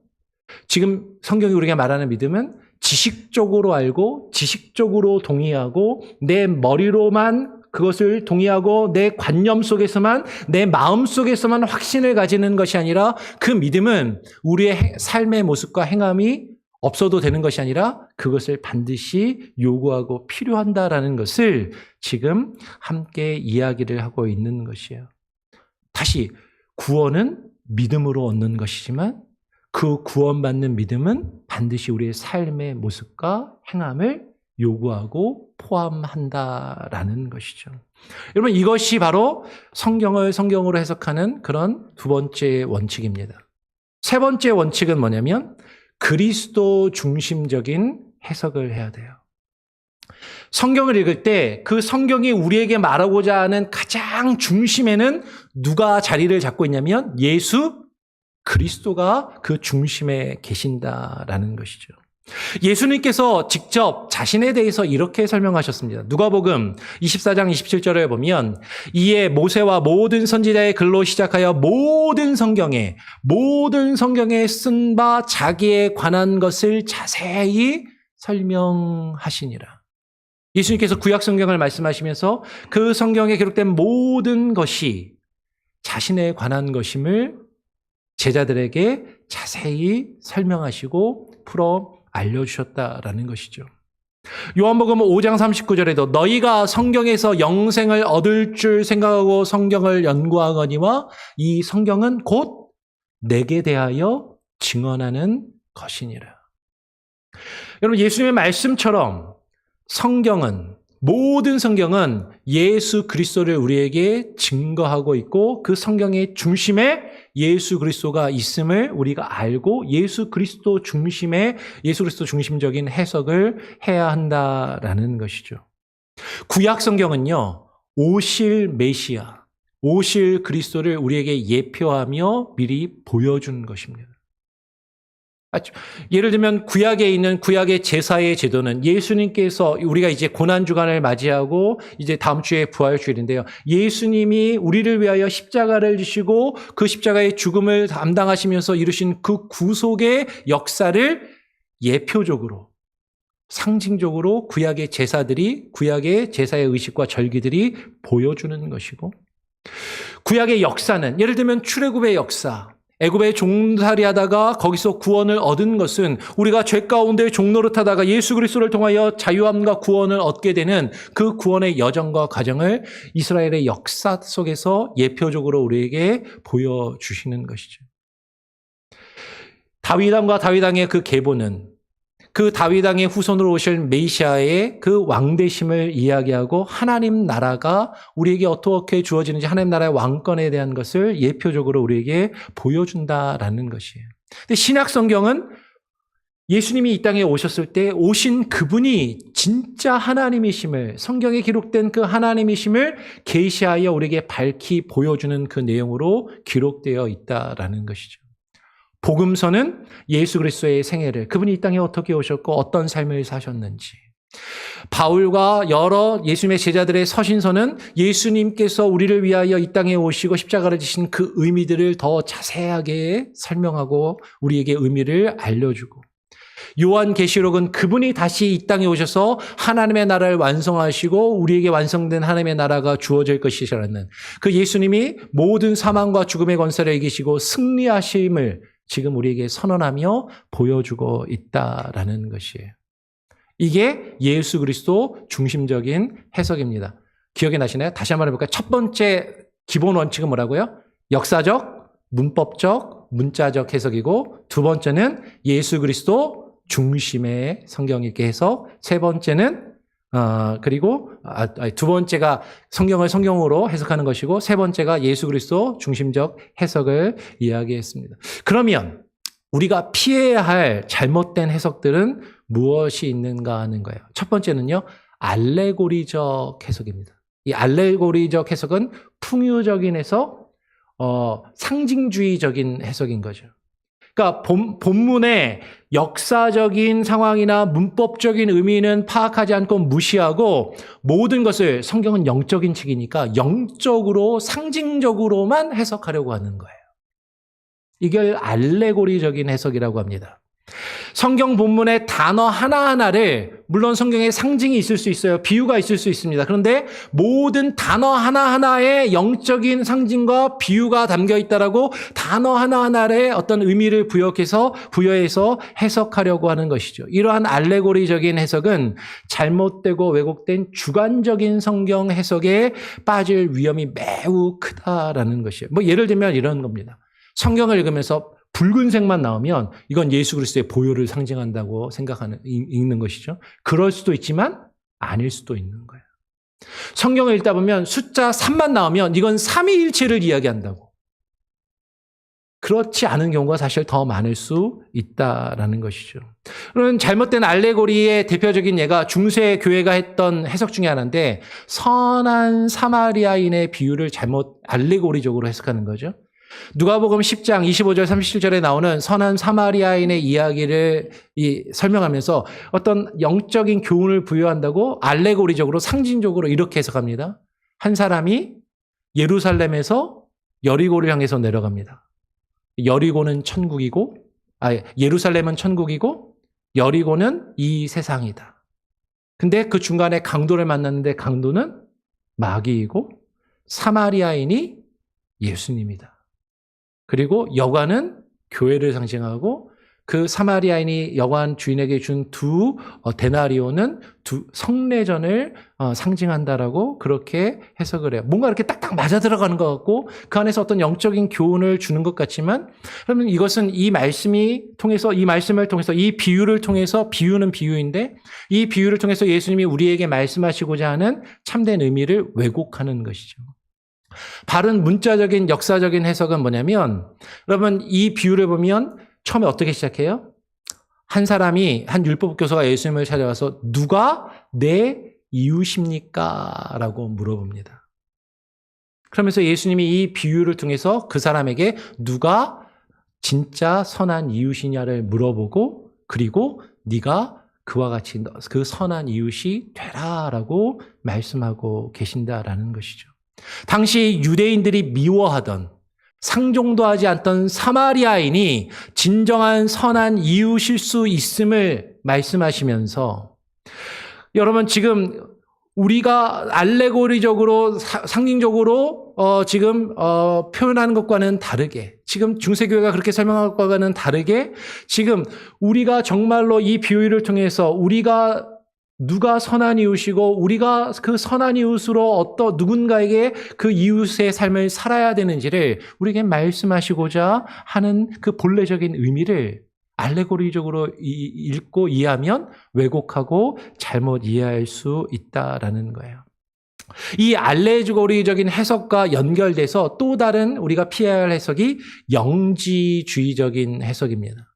Speaker 1: 지금 성경이 우리가 말하는 믿음은 지식적으로 알고 지식적으로 동의하고 내 머리로만 그것을 동의하고 내 관념 속에서만 내 마음 속에서만 확신을 가지는 것이 아니라 그 믿음은 우리의 삶의 모습과 행함이 없어도 되는 것이 아니라 그것을 반드시 요구하고 필요한다라는 것을 지금 함께 이야기를 하고 있는 것이에요. 다시 구원은 믿음으로 얻는 것이지만 그 구원받는 믿음은 반드시 우리의 삶의 모습과 행함을 요구하고 포함한다라는 것이죠. 여러분, 이것이 바로 성경을 성경으로 해석하는 그런 두 번째 원칙입니다. 세 번째 원칙은 뭐냐면 그리스도 중심적인 해석을 해야 돼요. 성경을 읽을 때 그 성경이 우리에게 말하고자 하는 가장 중심에는 누가 자리를 잡고 있냐면 예수 그리스도가 그 중심에 계신다라는 것이죠. 예수님께서 직접 자신에 대해서 이렇게 설명하셨습니다. 누가복음 24장 27절에 보면 이에 모세와 모든 선지자의 글로 시작하여 모든 성경에 쓴 바 자기에 관한 것을 자세히 설명하시니라. 예수님께서 구약 성경을 말씀하시면서 그 성경에 기록된 모든 것이 자신에 관한 것임을 제자들에게 자세히 설명하시고 풀어 알려주셨다라는 것이죠. 요한복음 5장 39절에도 너희가 성경에서 영생을 얻을 줄 생각하고 성경을 연구하거니와 이 성경은 곧 내게 대하여 증언하는 것이니라. 여러분, 예수님의 말씀처럼 모든 성경은 예수 그리스도를 우리에게 증거하고 있고 그 성경의 중심에 예수 그리스도가 있음을 우리가 알고 예수 그리스도 중심적인 해석을 해야 한다라는 것이죠. 구약 성경은요, 오실 메시아, 오실 그리스도를 우리에게 예표하며 미리 보여준 것입니다. 예를 들면 구약에 있는 구약의 제사의 제도는 예수님께서 우리가 이제 고난주간을 맞이하고 이제 다음 주에 부활주일인데요. 예수님이 우리를 위하여 십자가를 지시고 그 십자가의 죽음을 담당하시면서 이루신 그 구속의 역사를 예표적으로 상징적으로 구약의 제사의 의식과 절기들이 보여주는 것이고 구약의 역사는 예를 들면 출애굽의 역사 애굽에 종살이하다가 거기서 구원을 얻은 것은 우리가 죄 가운데 종노릇하다가 예수 그리스도를 통하여 자유함과 구원을 얻게 되는 그 구원의 여정과 과정을 이스라엘의 역사 속에서 예표적으로 우리에게 보여주시는 것이죠. 다윗왕과 다윗왕의 그 계보는 그 다윗왕의 후손으로 오실 메시아의 그 왕되심을 이야기하고 하나님 나라가 우리에게 어떻게 주어지는지 하나님 나라의 왕권에 대한 것을 예표적으로 우리에게 보여준다라는 것이에요. 근데 신약 성경은 예수님이 이 땅에 오셨을 때 오신 그분이 진짜 하나님이심을, 성경에 기록된 그 하나님이심을 계시하여 우리에게 밝히 보여주는 그 내용으로 기록되어 있다라는 것이죠. 복음서는 예수 그리스도의 생애를, 그분이 이 땅에 어떻게 오셨고 어떤 삶을 사셨는지, 바울과 여러 예수님의 제자들의 서신서는 예수님께서 우리를 위하여 이 땅에 오시고 십자가를 지신 그 의미들을 더 자세하게 설명하고 우리에게 의미를 알려주고, 요한계시록은 그분이 다시 이 땅에 오셔서 하나님의 나라를 완성하시고 우리에게 완성된 하나님의 나라가 주어질 것이라는 그 예수님이 모든 사망과 죽음의 권세를 이기시고 승리하심을 지금 우리에게 선언하며 보여주고 있다라는 것이에요. 이게 예수 그리스도 중심적인 해석입니다. 기억이 나시나요? 다시 한번 해볼까요? 첫 번째 기본 원칙은 뭐라고요? 역사적, 문법적, 문자적 해석이고, 두 번째는 예수 그리스도 중심의 성경 읽기 해석, 세 번째는 두 번째가 성경을 성경으로 해석하는 것이고, 세 번째가 예수 그리스도 중심적 해석을 이야기했습니다. 그러면 우리가 피해야 할 잘못된 해석들은 무엇이 있는가 하는 거예요. 첫 번째는요, 알레고리적 해석입니다. 이 알레고리적 해석은 풍유적인 해석, 상징주의적인 해석인 거죠. 그러니까 본문의 역사적인 상황이나 문법적인 의미는 파악하지 않고 무시하고 모든 것을, 성경은 영적인 책이니까 영적으로, 상징적으로만 해석하려고 하는 거예요. 이걸 알레고리적인 해석이라고 합니다. 성경 본문의 단어 하나하나를, 물론 성경에 상징이 있을 수 있어요. 비유가 있을 수 있습니다. 그런데 모든 단어 하나하나에 영적인 상징과 비유가 담겨 있다라고 단어 하나하나에 어떤 의미를 부여해서 해석하려고 하는 것이죠. 이러한 알레고리적인 해석은 잘못되고 왜곡된 주관적인 성경 해석에 빠질 위험이 매우 크다라는 것이에요. 예를 들면 이런 겁니다. 성경을 읽으면서 붉은색만 나오면 이건 예수 그리스도의 보혈을 상징한다고 읽는 것이죠. 그럴 수도 있지만 아닐 수도 있는 거예요. 성경을 읽다 보면 숫자 3만 나오면 이건 삼위일체를 이야기한다고. 그렇지 않은 경우가 사실 더 많을 수 있다라는 것이죠. 그런 잘못된 알레고리의 대표적인 예가 중세 교회가 했던 해석 중에 하나인데, 선한 사마리아인의 비유를 잘못 알레고리적으로 해석하는 거죠. 누가복음 10장 25절 37절에 나오는 선한 사마리아인의 이야기를 설명하면서 어떤 영적인 교훈을 부여한다고 알레고리적으로, 상징적으로 이렇게 해석합니다. 한 사람이 예루살렘에서 여리고를 향해서 내려갑니다. 여리고는 천국이고, 예루살렘은 천국이고 여리고는 이 세상이다. 근데 그 중간에 강도를 만났는데 강도는 마귀이고 사마리아인이 예수님이다. 그리고 여관은 교회를 상징하고 그 사마리아인이 여관 주인에게 준 두 데나리오는 두 성례전을 상징한다라고 그렇게 해석을 해요. 뭔가 이렇게 딱딱 맞아 들어가는 것 같고 그 안에서 어떤 영적인 교훈을 주는 것 같지만, 그러면 이것은 이 말씀을 통해서 이 비유를 통해서, 비유는 비유인데 이 비유를 통해서 예수님이 우리에게 말씀하시고자 하는 참된 의미를 왜곡하는 것이죠. 바른 문자적인 역사적인 해석은 뭐냐면, 여러분 이 비유를 보면 처음에 어떻게 시작해요? 한 율법 교사가 예수님을 찾아와서 누가 내 이웃입니까? 라고 물어봅니다. 그러면서 예수님이 이 비유를 통해서 그 사람에게 누가 진짜 선한 이웃이냐를 물어보고, 그리고 네가 그와 같이 그 선한 이웃이 되라라고 말씀하고 계신다라는 것이죠. 당시 유대인들이 미워하던, 상종도 하지 않던 사마리아인이 진정한 선한 이웃일 수 있음을 말씀하시면서, 여러분 지금 우리가 알레고리적으로, 상징적으로 지금 표현하는 것과는 다르게, 지금 중세교회가 그렇게 설명한 것과는 다르게, 지금 우리가 정말로 이 비유를 통해서 우리가 누가 선한 이웃이고 우리가 그 선한 이웃으로 누군가에게 그 이웃의 삶을 살아야 되는지를 우리에게 말씀하시고자 하는 그 본래적인 의미를 알레고리적으로 읽고 이해하면 왜곡하고 잘못 이해할 수 있다라는 거예요. 이 알레고리적인 해석과 연결돼서 또 다른 우리가 피해야 할 해석이 영지주의적인 해석입니다.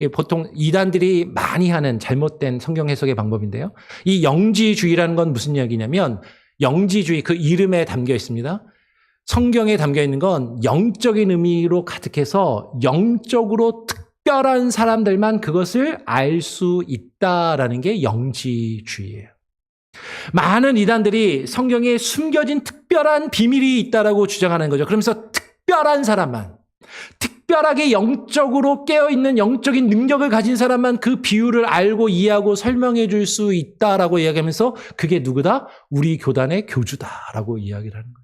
Speaker 1: 이게 보통 이단들이 많이 하는 잘못된 성경 해석의 방법인데요. 이 영지주의라는 건 무슨 이야기냐면 영지주의 그 이름에 담겨 있습니다. 성경에 담겨 있는 건 영적인 의미로 가득해서 영적으로 특별한 사람들만 그것을 알 수 있다라는 게 영지주의예요. 많은 이단들이 성경에 숨겨진 특별한 비밀이 있다라고 주장하는 거죠. 그러면서 특별한 사람만, 특별하게 영적으로 깨어있는 영적인 능력을 가진 사람만 그 비유를 알고 이해하고 설명해 줄 수 있다라고 이야기하면서 그게 누구다? 우리 교단의 교주다라고 이야기를 하는 거죠.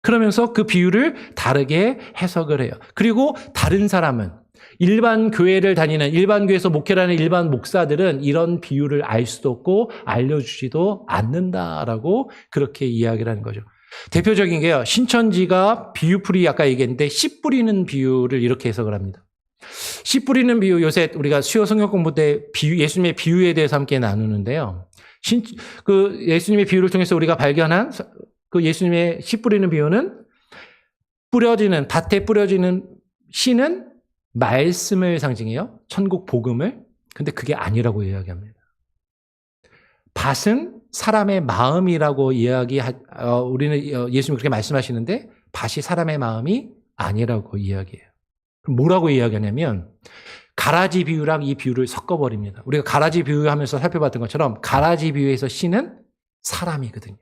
Speaker 1: 그러면서 그 비유를 다르게 해석을 해요. 그리고 다른 사람은 일반 교회를 다니는 일반 교회에서 목회를 하는 일반 목사들은 이런 비유를 알 수도 없고 알려주지도 않는다라고 그렇게 이야기를 하는 거죠. 대표적인 게요. 신천지가 비유풀이 아까 얘기했는데 씨 뿌리는 비유를 이렇게 해석을 합니다. 씨 뿌리는 비유 요새 우리가 수요 성경 공부 때 예수님의 비유에 대해서 함께 나누는데요. 그 예수님의 비유를 통해서 우리가 발견한 그 예수님의 씨 뿌리는 비유는 밭에 뿌려지는 씨는 말씀을 상징해요. 천국 복음을. 근데 그게 아니라고 이야기합니다. 밭은 사람의 마음이라고 우리는 예수님이 그렇게 말씀하시는데 밭이 사람의 마음이 아니라고 이야기해요. 그럼 뭐라고 이야기하냐면 가라지 비유랑 이 비유를 섞어버립니다. 우리가 가라지 비유하면서 살펴봤던 것처럼 가라지 비유에서 씨는 사람이거든요.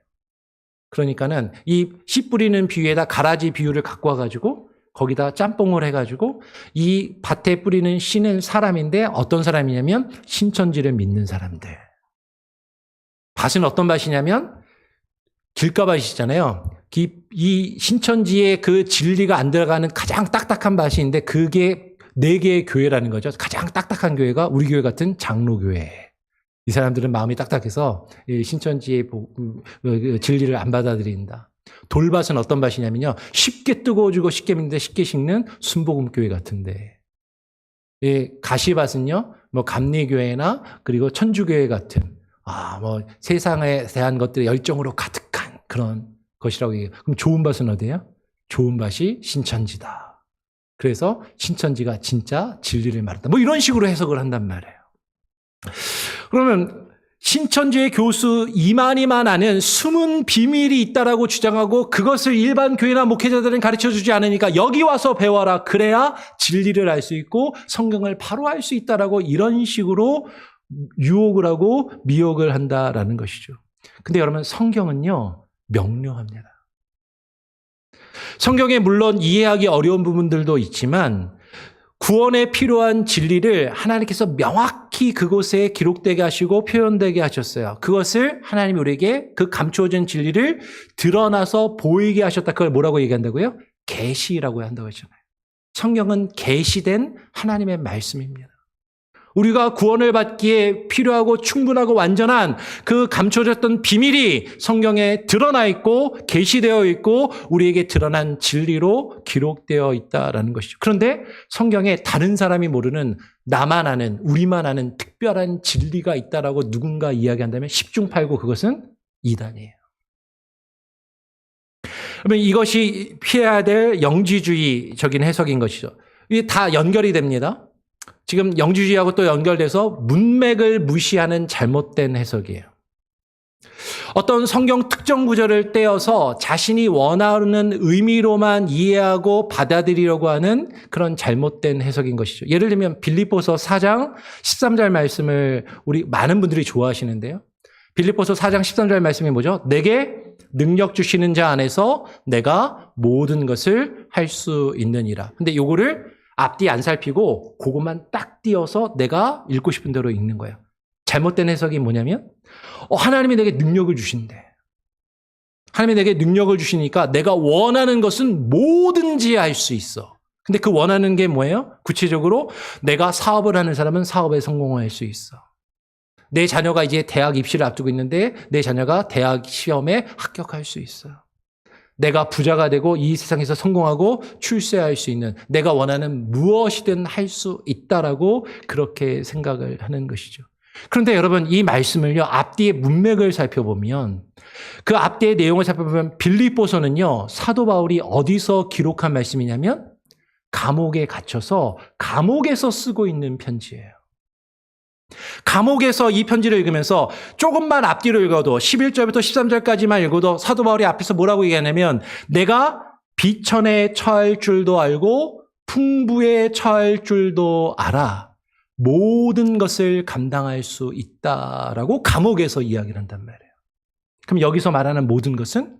Speaker 1: 그러니까는 이 씨 뿌리는 비유에다 가라지 비유를 갖고 와가지고 거기다 짬뽕을 해가지고 이 밭에 뿌리는 씨는 사람인데 어떤 사람이냐면 신천지를 믿는 사람들. 밭은 어떤 밭이냐면 길가밭이잖아요. 이 신천지의 그 진리가 안 들어가는 가장 딱딱한 밭인데 그게 4개의 교회라는 거죠. 가장 딱딱한 교회가 우리 교회 같은 장로교회. 이 사람들은 마음이 딱딱해서 신천지의 진리를 안 받아들인다. 돌밭은 어떤 밭이냐면요. 쉽게 뜨거워지고 쉽게 믿는데 쉽게 식는 순복음교회 같은데. 가시밭은요. 감리교회나 그리고 천주교회 같은 세상에 대한 것들의 열정으로 가득한 그런 것이라고 얘기해요. 그럼 좋은 밭은 어디예요? 좋은 밭이 신천지다. 그래서 신천지가 진짜 진리를 말한다. 이런 식으로 해석을 한단 말이에요. 그러면 신천지의 교수 이만희만 아는 숨은 비밀이 있다라고 주장하고 그것을 일반 교회나 목회자들은 가르쳐주지 않으니까 여기 와서 배워라. 그래야 진리를 알 수 있고 성경을 바로 알 수 있다라고 이런 식으로 유혹을 하고 미혹을 한다라는 것이죠. 근데 여러분 성경은요 명료합니다. 성경에 물론 이해하기 어려운 부분들도 있지만 구원에 필요한 진리를 하나님께서 명확히 그곳에 기록되게 하시고 표현되게 하셨어요. 그것을 하나님이 우리에게 그 감추어진 진리를 드러나서 보이게 하셨다. 그걸 뭐라고 얘기한다고요? 계시라고 한다고 했잖아요. 성경은 계시된 하나님의 말씀입니다. 우리가 구원을 받기에 필요하고 충분하고 완전한 그 감춰졌던 비밀이 성경에 드러나 있고 계시되어 있고 우리에게 드러난 진리로 기록되어 있다라는 것이죠. 그런데 성경에 다른 사람이 모르는 나만 아는 우리만 아는 특별한 진리가 있다라고 누군가 이야기한다면 십중팔구 그것은 이단이에요. 그러면 이것이 피해야 될 영지주의적인 해석인 것이죠. 이게 다 연결이 됩니다. 지금 영지주의하고 또 연결돼서 문맥을 무시하는 잘못된 해석이에요. 어떤 성경 특정 구절을 떼어서 자신이 원하는 의미로만 이해하고 받아들이려고 하는 그런 잘못된 해석인 것이죠. 예를 들면 빌립보서 4장 13절 말씀을 우리 많은 분들이 좋아하시는데요. 빌립보서 4장 13절 말씀이 뭐죠? 내게 능력 주시는 자 안에서 내가 모든 것을 할 수 있느니라. 근데 요거를 앞뒤 안 살피고 그것만 딱 띄어서 내가 읽고 싶은 대로 읽는 거예요. 잘못된 해석이 뭐냐면 하나님이 내게 능력을 주신대. 하나님이 내게 능력을 주시니까 내가 원하는 것은 뭐든지 할 수 있어. 근데 그 원하는 게 뭐예요? 구체적으로 내가 사업을 하는 사람은 사업에 성공할 수 있어. 내 자녀가 이제 대학 입시를 앞두고 있는데 내 자녀가 대학 시험에 합격할 수 있어. 내가 부자가 되고 이 세상에서 성공하고 출세할 수 있는 내가 원하는 무엇이든 할 수 있다라고 그렇게 생각을 하는 것이죠. 그런데 여러분 이 말씀을요 앞뒤의 문맥을 살펴보면 그 앞뒤의 내용을 살펴보면 빌립보서는요 사도 바울이 어디서 기록한 말씀이냐면 감옥에 갇혀서 감옥에서 쓰고 있는 편지예요. 감옥에서 이 편지를 읽으면서 조금만 앞뒤로 읽어도 11절부터 13절까지만 읽어도 사도 바울이 앞에서 뭐라고 얘기하냐면 내가 비천에 처할 줄도 알고 풍부에 처할 줄도 알아. 모든 것을 감당할 수 있다라고 감옥에서 이야기를 한단 말이에요. 그럼 여기서 말하는 모든 것은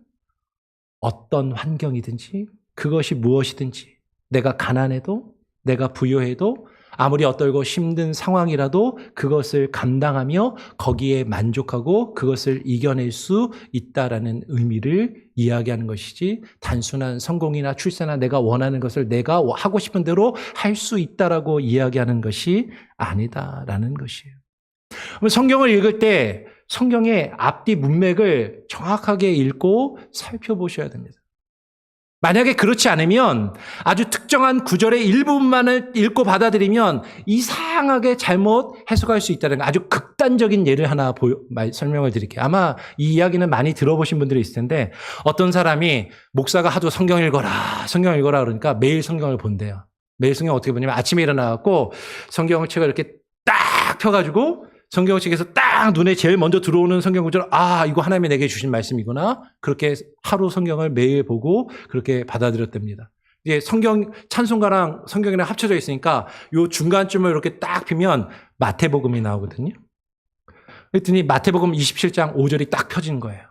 Speaker 1: 어떤 환경이든지 그것이 무엇이든지 내가 가난해도 내가 부유해도 아무리 어떨고 힘든 상황이라도 그것을 감당하며 거기에 만족하고 그것을 이겨낼 수 있다라는 의미를 이야기하는 것이지 단순한 성공이나 출세나 내가 원하는 것을 내가 하고 싶은 대로 할 수 있다라고 이야기하는 것이 아니다라는 것이에요. 성경을 읽을 때 성경의 앞뒤 문맥을 정확하게 읽고 살펴보셔야 됩니다. 만약에 그렇지 않으면 아주 특정한 구절의 일부분만을 읽고 받아들이면 이상하게 잘못 해석할 수 있다는 아주 극단적인 예를 하나 설명을 드릴게요. 아마 이 이야기는 많이 들어보신 분들이 있을 텐데 어떤 사람이 목사가 하도 성경 읽어라 그러니까 매일 성경을 본대요. 매일 성경 어떻게 보냐면 아침에 일어나갖고 성경 책을 이렇게 딱 펴가지고 성경책에서 딱 눈에 제일 먼저 들어오는 성경 구절, 이거 하나님이 내게 주신 말씀이구나. 그렇게 하루 성경을 매일 보고 그렇게 받아들였답니다. 이게 성경, 찬송가랑 성경이랑 합쳐져 있으니까 요 중간쯤을 이렇게 딱 피면 마태복음이 나오거든요. 그랬더니 마태복음 27장 5절이 딱 펴진 거예요.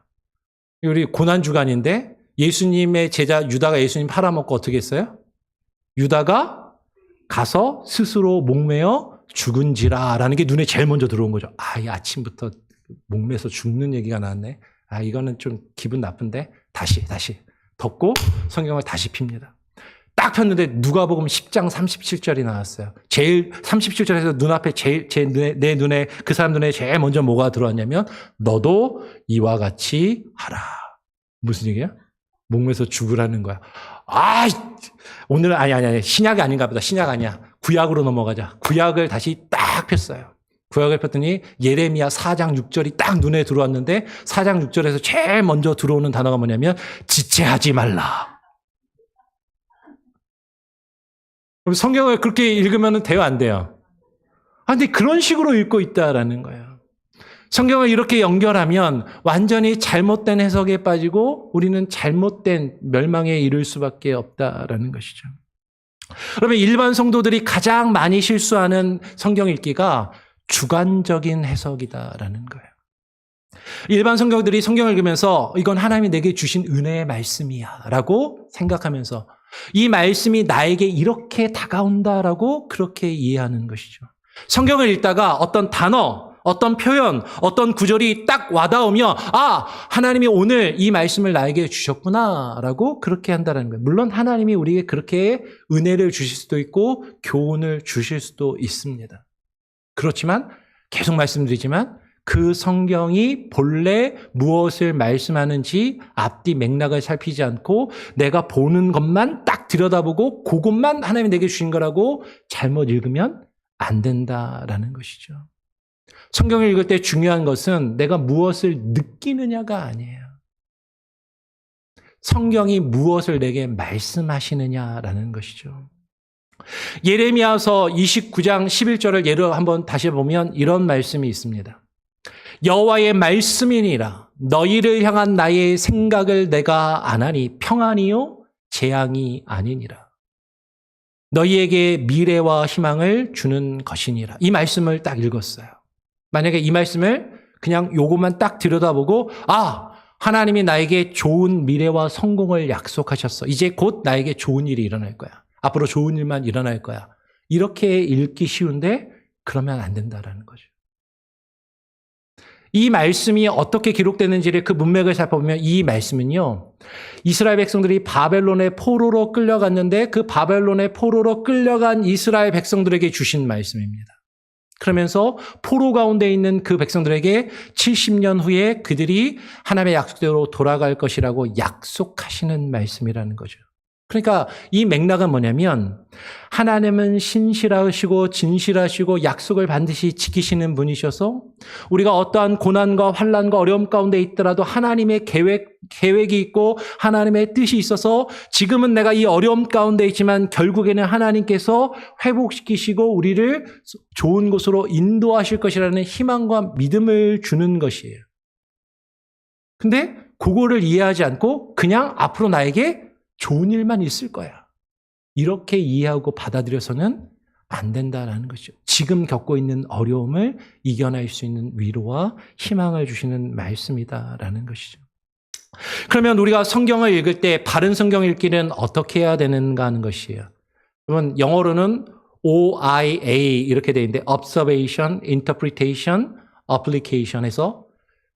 Speaker 1: 우리 고난주간인데 예수님의 제자 유다가 예수님 팔아먹고 어떻게 했어요? 유다가 가서 스스로 목매어 죽은지라라는 게 눈에 제일 먼저 들어온 거죠. 이 아침부터 목매서 죽는 얘기가 나왔네. 이거는 좀 기분 나쁜데 다시 덮고 성경을 다시 핍니다. 딱 폈는데 누가복음 10장 37절이 나왔어요. 제일 37절에서 눈앞에 내 눈에 그 사람 눈에 제일 먼저 뭐가 들어왔냐면 너도 이와 같이 하라. 무슨 얘기야? 목매서 죽으라는 거야. 오늘은 아니 신약이 아닌가 보다. 신약 아니야. 구약으로 넘어가자. 구약을 다시 딱 폈어요. 구약을 폈더니 예레미야 4장 6절이 딱 눈에 들어왔는데 4장 6절에서 제일 먼저 들어오는 단어가 뭐냐면 지체하지 말라. 그럼 성경을 그렇게 읽으면 돼요, 안 돼요? 근데 그런 식으로 읽고 있다라는 거예요. 성경을 이렇게 연결하면 완전히 잘못된 해석에 빠지고 우리는 잘못된 멸망에 이를 수밖에 없다라는 것이죠. 그러면 일반 성도들이 가장 많이 실수하는 성경 읽기가 주관적인 해석이다라는 거예요. 일반 성경들이 성경을 읽으면서 이건 하나님이 내게 주신 은혜의 말씀이야 라고 생각하면서 이 말씀이 나에게 이렇게 다가온다라고 그렇게 이해하는 것이죠. 성경을 읽다가 어떤 단어, 어떤 표현, 어떤 구절이 딱 와닿으며 하나님이 오늘 이 말씀을 나에게 주셨구나라고 그렇게 한다는 거예요. 물론 하나님이 우리에게 그렇게 은혜를 주실 수도 있고 교훈을 주실 수도 있습니다. 그렇지만 계속 말씀드리지만 그 성경이 본래 무엇을 말씀하는지 앞뒤 맥락을 살피지 않고 내가 보는 것만 딱 들여다보고 그것만 하나님이 내게 주신 거라고 잘못 읽으면 안 된다라는 것이죠. 성경을 읽을 때 중요한 것은 내가 무엇을 느끼느냐가 아니에요. 성경이 무엇을 내게 말씀하시느냐라는 것이죠. 예레미야서 29장 11절을 예로 한번 다시 보면 이런 말씀이 있습니다. 여호와의 말씀이니라 너희를 향한 나의 생각을 내가 아나니 평안이요 재앙이 아니니라. 너희에게 미래와 희망을 주는 것이니라. 이 말씀을 딱 읽었어요. 만약에 이 말씀을 그냥 요것만 딱 들여다보고 하나님이 나에게 좋은 미래와 성공을 약속하셨어. 이제 곧 나에게 좋은 일이 일어날 거야. 앞으로 좋은 일만 일어날 거야. 이렇게 읽기 쉬운데 그러면 안 된다라는 거죠. 이 말씀이 어떻게 기록되는지를 그 문맥을 살펴보면 이 말씀은요. 이스라엘 백성들이 바벨론의 포로로 끌려갔는데 그 바벨론의 포로로 끌려간 이스라엘 백성들에게 주신 말씀입니다. 그러면서 포로 가운데 있는 그 백성들에게 70년 후에 그들이 하나님의 약속대로 돌아갈 것이라고 약속하시는 말씀이라는 거죠. 그러니까 이 맥락은 뭐냐면 하나님은 신실하시고 진실하시고 약속을 반드시 지키시는 분이셔서 우리가 어떠한 고난과 환난과 어려움 가운데 있더라도 하나님의 계획이 있고 하나님의 뜻이 있어서 지금은 내가 이 어려움 가운데 있지만 결국에는 하나님께서 회복시키시고 우리를 좋은 곳으로 인도하실 것이라는 희망과 믿음을 주는 것이에요. 근데 그거를 이해하지 않고 그냥 앞으로 나에게 좋은 일만 있을 거야. 이렇게 이해하고 받아들여서는 안 된다는 것이죠. 지금 겪고 있는 어려움을 이겨낼 수 있는 위로와 희망을 주시는 말씀이다라는 것이죠. 그러면 우리가 성경을 읽을 때 바른 성경 읽기는 어떻게 해야 되는가 하는 것이에요. 그러면 영어로는 OIA 이렇게 되어 있는데 Observation, Interpretation, Application에서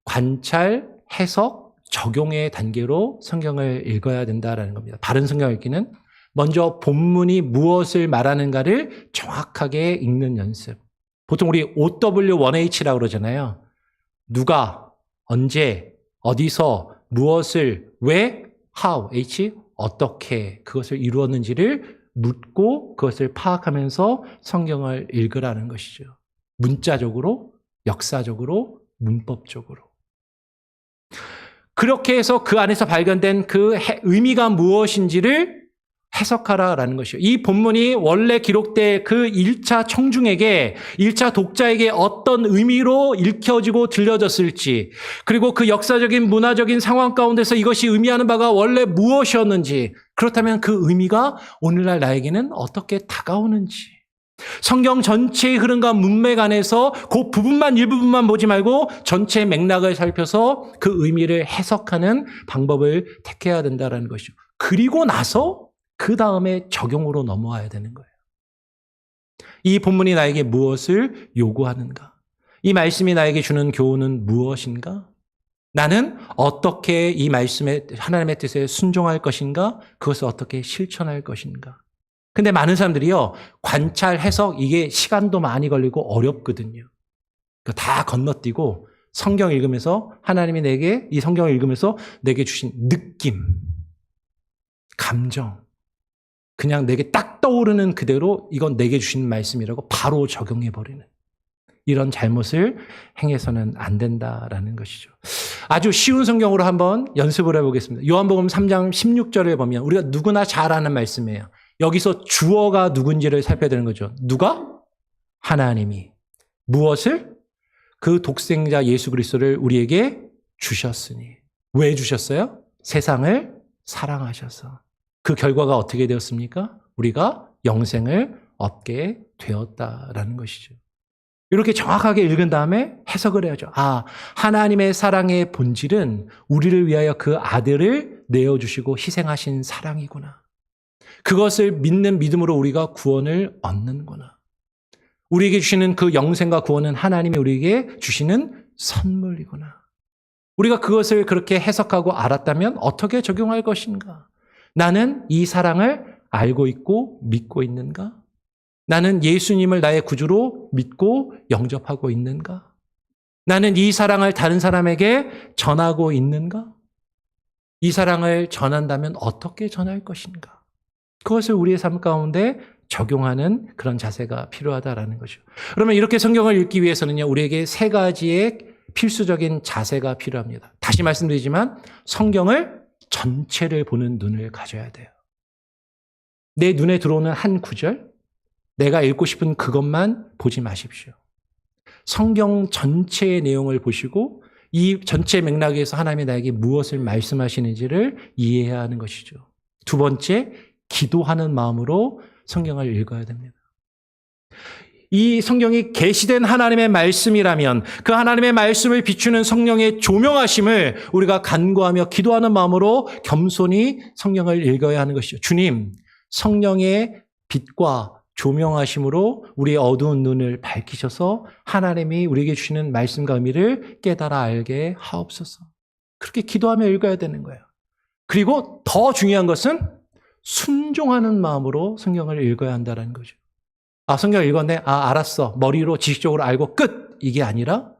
Speaker 1: 관찰, 해석, 적용의 단계로 성경을 읽어야 된다는 겁니다. 바른 성경 읽기는 먼저 본문이 무엇을 말하는가를 정확하게 읽는 연습. 보통 우리 OW1H라고 그러잖아요. 누가, 언제, 어디서, 무엇을, 왜, how, H, 어떻게 그것을 이루었는지를 묻고 그것을 파악하면서 성경을 읽으라는 것이죠. 문자적으로, 역사적으로, 문법적으로. 그렇게 해서 그 안에서 발견된 그 의미가 무엇인지를 해석하라라는 것이요. 이 본문이 원래 기록된 그 1차 청중에게, 1차 독자에게 어떤 의미로 읽혀지고 들려졌을지, 그리고 그 역사적인 문화적인 상황 가운데서 이것이 의미하는 바가 원래 무엇이었는지, 그렇다면 그 의미가 오늘날 나에게는 어떻게 다가오는지, 성경 전체의 흐름과 문맥 안에서 그 부분만 일부분만 보지 말고 전체 맥락을 살펴서 그 의미를 해석하는 방법을 택해야 된다는 것이죠. 그리고 나서 그 다음에 적용으로 넘어와야 되는 거예요. 이 본문이 나에게 무엇을 요구하는가? 이 말씀이 나에게 주는 교훈은 무엇인가? 나는 어떻게 이 말씀에 하나님의 뜻에 순종할 것인가? 그것을 어떻게 실천할 것인가? 근데 많은 사람들이요, 관찰, 해석, 이게 시간도 많이 걸리고 어렵거든요. 다 건너뛰고 성경 읽으면서 하나님이 내게, 이 성경을 읽으면서 내게 주신 느낌, 감정, 그냥 내게 딱 떠오르는 그대로 이건 내게 주신 말씀이라고 바로 적용해버리는 이런 잘못을 행해서는 안 된다라는 것이죠. 아주 쉬운 성경으로 한번 연습을 해보겠습니다. 요한복음 3장 16절을 보면 우리가 누구나 잘 아는 말씀이에요. 여기서 주어가 누군지를 살펴야 되는 거죠. 누가? 하나님이. 무엇을? 그 독생자 예수 그리스도를 우리에게 주셨으니. 왜 주셨어요? 세상을 사랑하셔서. 그 결과가 어떻게 되었습니까? 우리가 영생을 얻게 되었다라는 것이죠. 이렇게 정확하게 읽은 다음에 해석을 해야죠. 아, 하나님의 사랑의 본질은 우리를 위하여 그 아들을 내어주시고 희생하신 사랑이구나. 그것을 믿는 믿음으로 우리가 구원을 얻는구나. 우리에게 주시는 그 영생과 구원은 하나님이 우리에게 주시는 선물이구나. 우리가 그것을 그렇게 해석하고 알았다면 어떻게 적용할 것인가? 나는 이 사랑을 알고 있고 믿고 있는가? 나는 예수님을 나의 구주로 믿고 영접하고 있는가? 나는 이 사랑을 다른 사람에게 전하고 있는가? 이 사랑을 전한다면 어떻게 전할 것인가? 그것을 우리의 삶 가운데 적용하는 그런 자세가 필요하다라는 거죠. 그러면 이렇게 성경을 읽기 위해서는요, 우리에게 세 가지의 필수적인 자세가 필요합니다. 다시 말씀드리지만 성경을 전체를 보는 눈을 가져야 돼요. 내 눈에 들어오는 한 구절, 내가 읽고 싶은 그것만 보지 마십시오. 성경 전체의 내용을 보시고 이 전체 맥락에서 하나님이 나에게 무엇을 말씀하시는지를 이해해야 하는 것이죠. 두 번째, 기도하는 마음으로 성경을 읽어야 됩니다. 이 성경이 계시된 하나님의 말씀이라면 그 하나님의 말씀을 비추는 성령의 조명하심을 우리가 간구하며 기도하는 마음으로 겸손히 성경을 읽어야 하는 것이죠. 주님, 성령의 빛과 조명하심으로 우리의 어두운 눈을 밝히셔서 하나님이 우리에게 주시는 말씀과 의미를 깨달아 알게 하옵소서. 그렇게 기도하며 읽어야 되는 거예요. 그리고 더 중요한 것은 순종하는 마음으로 성경을 읽어야 한다는 거죠. 아, 성경을 읽었네. 아, 알았어. 머리로 지식적으로 알고 끝. 이게 아니라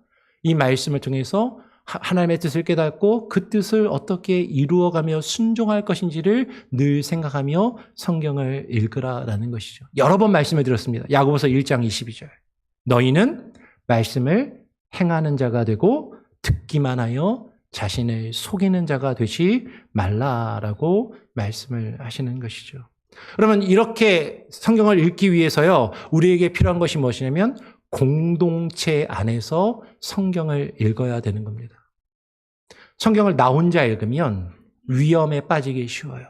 Speaker 1: 이 말씀을 통해서 하나님의 뜻을 깨닫고 그 뜻을 어떻게 이루어가며 순종할 것인지를 늘 생각하며 성경을 읽으라라는 것이죠. 여러 번 말씀을 드렸습니다. 야고보서 1장 22절. 너희는 말씀을 행하는 자가 되고 듣기만 하여 자신을 속이는 자가 되지 말라라고 말씀을 하시는 것이죠. 그러면 이렇게 성경을 읽기 위해서요, 우리에게 필요한 것이 무엇이냐면 공동체 안에서 성경을 읽어야 되는 겁니다. 성경을 나 혼자 읽으면 위험에 빠지기 쉬워요.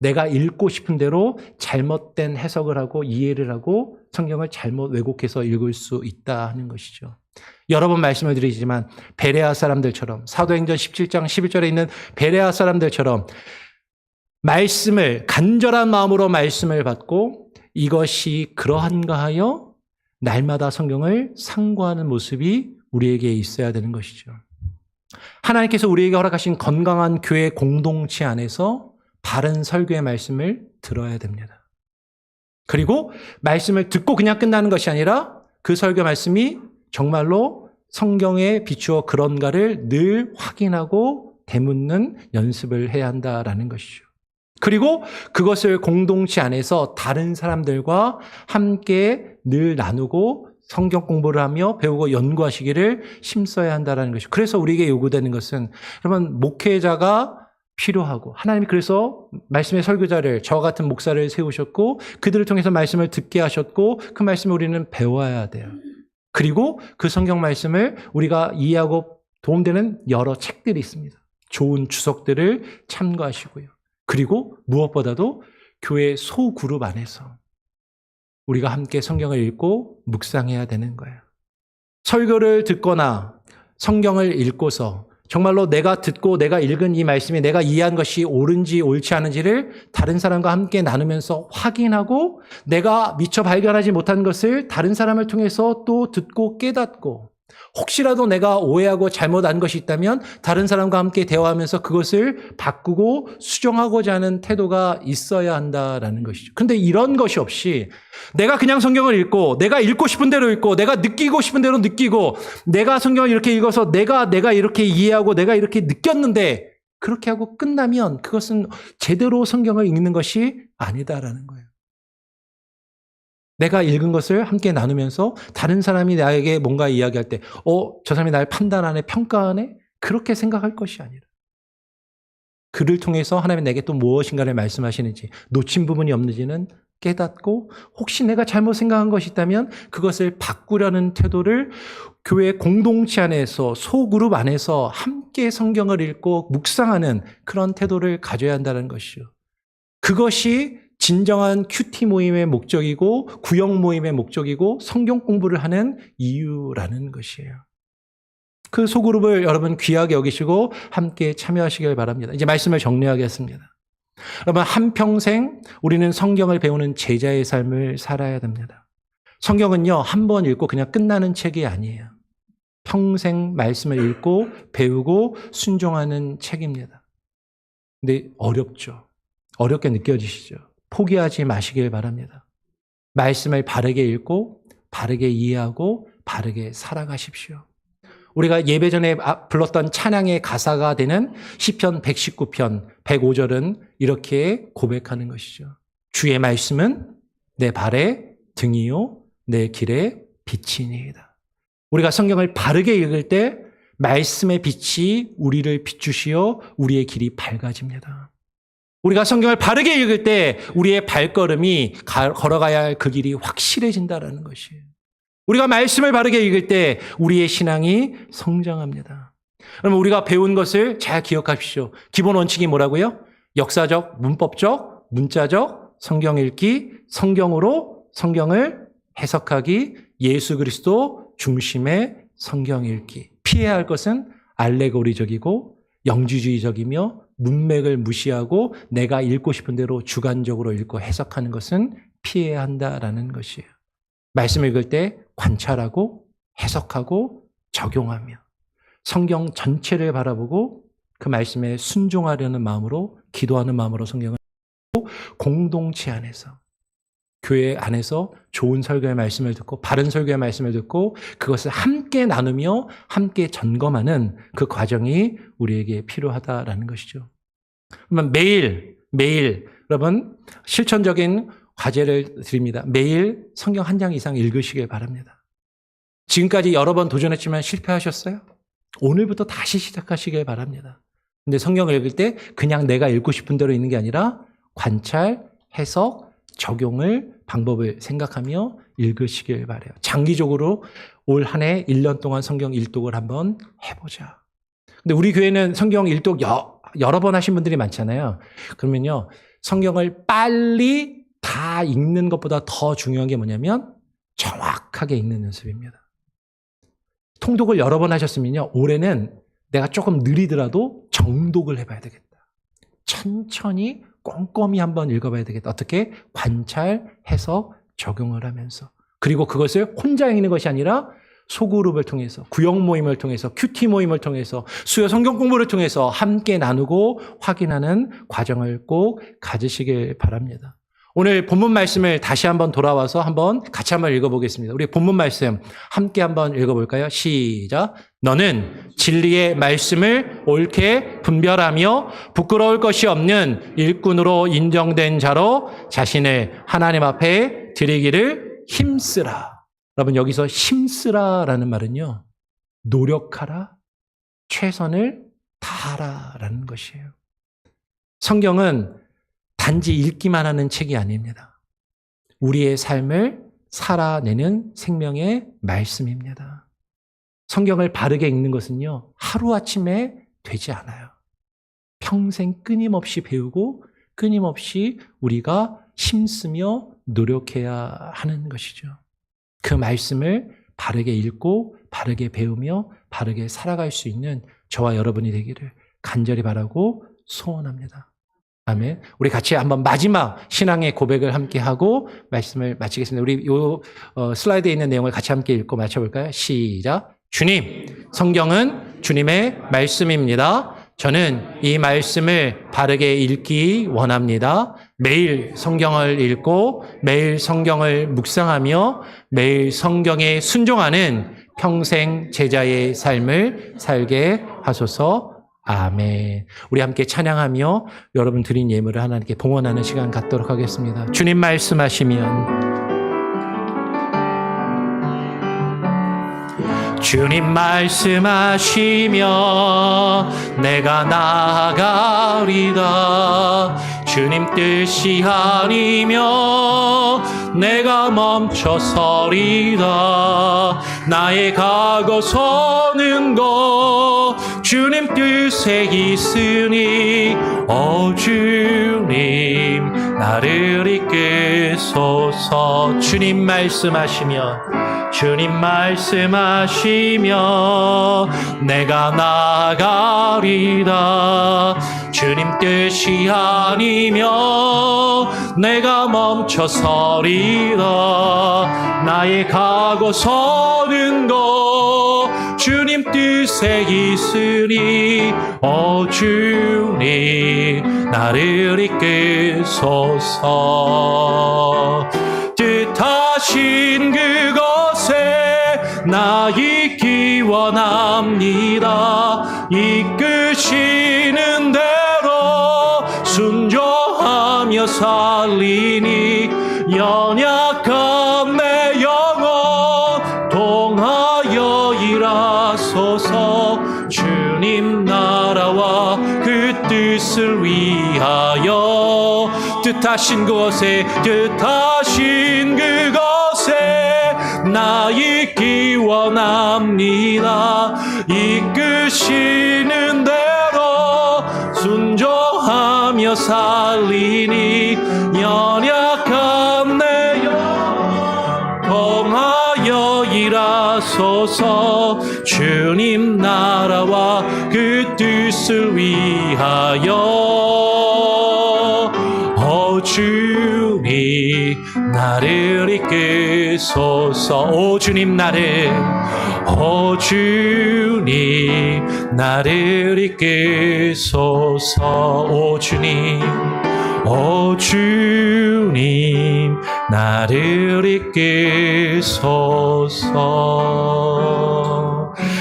Speaker 1: 내가 읽고 싶은 대로 잘못된 해석을 하고 이해를 하고 성경을 잘못 왜곡해서 읽을 수 있다 하는 것이죠. 여러 번 말씀을 드리지만 베레아 사람들처럼, 사도행전 17장 11절에 있는 베레아 사람들처럼 말씀을, 간절한 마음으로 말씀을 받고 이것이 그러한가 하여 날마다 성경을 상고하는 모습이 우리에게 있어야 되는 것이죠. 하나님께서 우리에게 허락하신 건강한 교회 공동체 안에서 바른 설교의 말씀을 들어야 됩니다. 그리고 말씀을 듣고 그냥 끝나는 것이 아니라 그 설교 말씀이 정말로 성경에 비추어 그런가를 늘 확인하고 되묻는 연습을 해야 한다라는 것이죠. 그리고 그것을 공동체 안에서 다른 사람들과 함께 늘 나누고 성경 공부를 하며 배우고 연구하시기를 힘써야 한다는 것이죠. 그래서 우리에게 요구되는 것은, 여러분, 목회자가 필요하고, 하나님이 그래서 말씀의 설교자를, 저와 같은 목사를 세우셨고 그들을 통해서 말씀을 듣게 하셨고 그 말씀을 우리는 배워야 돼요. 그리고 그 성경 말씀을 우리가 이해하고 도움되는 여러 책들이 있습니다. 좋은 주석들을 참고하시고요. 그리고 무엇보다도 교회 소그룹 안에서 우리가 함께 성경을 읽고 묵상해야 되는 거예요. 설교를 듣거나 성경을 읽고서 정말로 내가 듣고 내가 읽은 이 말씀이 내가 이해한 것이 옳은지 옳지 않은지를 다른 사람과 함께 나누면서 확인하고 내가 미처 발견하지 못한 것을 다른 사람을 통해서 또 듣고 깨닫고 혹시라도 내가 오해하고 잘못한 것이 있다면 다른 사람과 함께 대화하면서 그것을 바꾸고 수정하고자 하는 태도가 있어야 한다라는 것이죠. 그런데 이런 것이 없이 내가 그냥 성경을 읽고 내가 읽고 싶은 대로 읽고 내가 느끼고 싶은 대로 느끼고 내가 성경을 이렇게 읽어서 내가 이렇게 이해하고 내가 이렇게 느꼈는데 그렇게 하고 끝나면 그것은 제대로 성경을 읽는 것이 아니다라는 거예요. 내가 읽은 것을 함께 나누면서 다른 사람이 나에게 뭔가 이야기할 때 저 사람이 날 판단하네, 평가하네? 그렇게 생각할 것이 아니라 그를 통해서 하나님이 내게 또 무엇인가를 말씀하시는지 놓친 부분이 없는지는 깨닫고 혹시 내가 잘못 생각한 것이 있다면 그것을 바꾸려는 태도를 교회 공동체 안에서 소그룹 안에서 함께 성경을 읽고 묵상하는 그런 태도를 가져야 한다는 것이죠. 그것이 진정한 큐티 모임의 목적이고 구역 모임의 목적이고 성경 공부를 하는 이유라는 것이에요. 그 소그룹을 여러분 귀하게 여기시고 함께 참여하시길 바랍니다. 이제 말씀을 정리하겠습니다. 여러분, 한평생 우리는 성경을 배우는 제자의 삶을 살아야 됩니다. 성경은요, 한 번 읽고 그냥 끝나는 책이 아니에요. 평생 말씀을 읽고 배우고 순종하는 책입니다. 근데 어렵죠. 어렵게 느껴지시죠? 포기하지 마시길 바랍니다. 말씀을 바르게 읽고 바르게 이해하고 바르게 살아가십시오. 우리가 예배 전에 불렀던 찬양의 가사가 되는 시편 119편 105절은 이렇게 고백하는 것이죠. 주의 말씀은 내 발의 등이요 내 길의 빛이니이다. 우리가 성경을 바르게 읽을 때 말씀의 빛이 우리를 비추시어 우리의 길이 밝아집니다. 우리가 성경을 바르게 읽을 때 우리의 발걸음이 걸어가야 할 그 길이 확실해진다는 것이에요. 우리가 말씀을 바르게 읽을 때 우리의 신앙이 성장합니다. 그러면 우리가 배운 것을 잘 기억하십시오. 기본 원칙이 뭐라고요? 역사적, 문법적, 문자적, 성경 읽기, 성경으로 성경을 해석하기, 예수 그리스도 중심의 성경 읽기. 피해야 할 것은 알레고리적이고 영지주의적이며 문맥을 무시하고 내가 읽고 싶은 대로 주관적으로 읽고 해석하는 것은 피해야 한다라는 것이에요. 말씀 읽을 때 관찰하고 해석하고 적용하며 성경 전체를 바라보고 그 말씀에 순종하려는 마음으로 기도하는 마음으로 성경을 공동체 안에서 교회 안에서 좋은 설교의 말씀을 듣고 바른 설교의 말씀을 듣고 그것을 함께 나누며 함께 점검하는 그 과정이 우리에게 필요하다라는 것이죠. 그러면 매일 여러분 실천적인 과제를 드립니다. 매일 성경 한 장 이상 읽으시길 바랍니다. 지금까지 여러 번 도전했지만 실패하셨어요? 오늘부터 다시 시작하시길 바랍니다. 근데 성경을 읽을 때 그냥 내가 읽고 싶은 대로 읽는 게 아니라 관찰, 해석, 적용을 방법을 생각하며 읽으시길 바라요. 장기적으로 올 한 해 1년 동안 성경 일독을 한번 해보자. 근데 우리 교회는 성경 일독 여러 번 하신 분들이 많잖아요. 그러면요, 성경을 빨리 다 읽는 것보다 더 중요한 게 뭐냐면 정확하게 읽는 연습입니다. 통독을 여러 번 하셨으면요, 올해는 내가 조금 느리더라도 정독을 해봐야 되겠다. 천천히 꼼꼼히 한번 읽어봐야 되겠다. 어떻게? 관찰, 해석, 적용을 하면서. 그리고 그것을 혼자 읽는 것이 아니라 소그룹을 통해서, 구역 모임을 통해서, 큐티 모임을 통해서, 수요 성경 공부를 통해서 함께 나누고 확인하는 과정을 꼭 가지시길 바랍니다. 오늘 본문 말씀을 다시 한번 돌아와서 같이 한번 읽어보겠습니다. 우리 본문 말씀 함께 한번 읽어볼까요? 시작. 너는 진리의 말씀을 옳게 분별하며 부끄러울 것이 없는 일꾼으로 인정된 자로 자신을 하나님 앞에 드리기를 힘쓰라. 여러분, 여기서 힘쓰라라는 말은요, 노력하라, 최선을 다하라라는 것이에요. 성경은 단지 읽기만 하는 책이 아닙니다. 우리의 삶을 살아내는 생명의 말씀입니다. 성경을 바르게 읽는 것은요, 하루아침에 되지 않아요. 평생 끊임없이 배우고 끊임없이 우리가 힘쓰며 노력해야 하는 것이죠. 그 말씀을 바르게 읽고 바르게 배우며 바르게 살아갈 수 있는 저와 여러분이 되기를 간절히 바라고 소원합니다. 아멘. 우리 같이 한번 마지막 신앙의 고백을 함께 하고 말씀을 마치겠습니다. 우리 슬라이드에 있는 내용을 같이 함께 읽고 마쳐볼까요? 시작. 주님, 성경은 주님의 말씀입니다. 저는 이 말씀을 바르게 읽기 원합니다. 매일 성경을 읽고 매일 성경을 묵상하며 매일 성경에 순종하는 평생 제자의 삶을 살게 하소서. 아멘. 우리 함께 찬양하며 여러분 드린 예물을 하나님께 봉헌하는 시간 갖도록 하겠습니다. 주님 말씀하시면 주님 말씀하시며 내가 나아가리다. 주님 뜻이 아니며 내가 멈춰서리다. 나의 가고 서는 것 주님 뜻에 있으니 주님 나를 이끄소서. 주님 말씀하시며 내가 나아가리다. 주님 뜻이 아니며 내가 멈춰서리다. 나의 가고 서는 것 주님 뜻에 있으니 주님 나를 이끄소서. 뜻하신 그것에 나 있기 원합니다. 이끄시는 대로 순종하며 살리니 연약한 내 영혼 통하여 일하소서. 주님 나라와 그 뜻을 위하여 뜻하신 그것에 나 있기 원합니다. 이끄시는 대로 순종하며 살리니 연약한 내 영혼 통하여 일하소서. 주님 나라와 그 뜻을 위하여 주님 나를 이끄소서. 주님 나를 이끄소서. 주님 나를 이끄소서.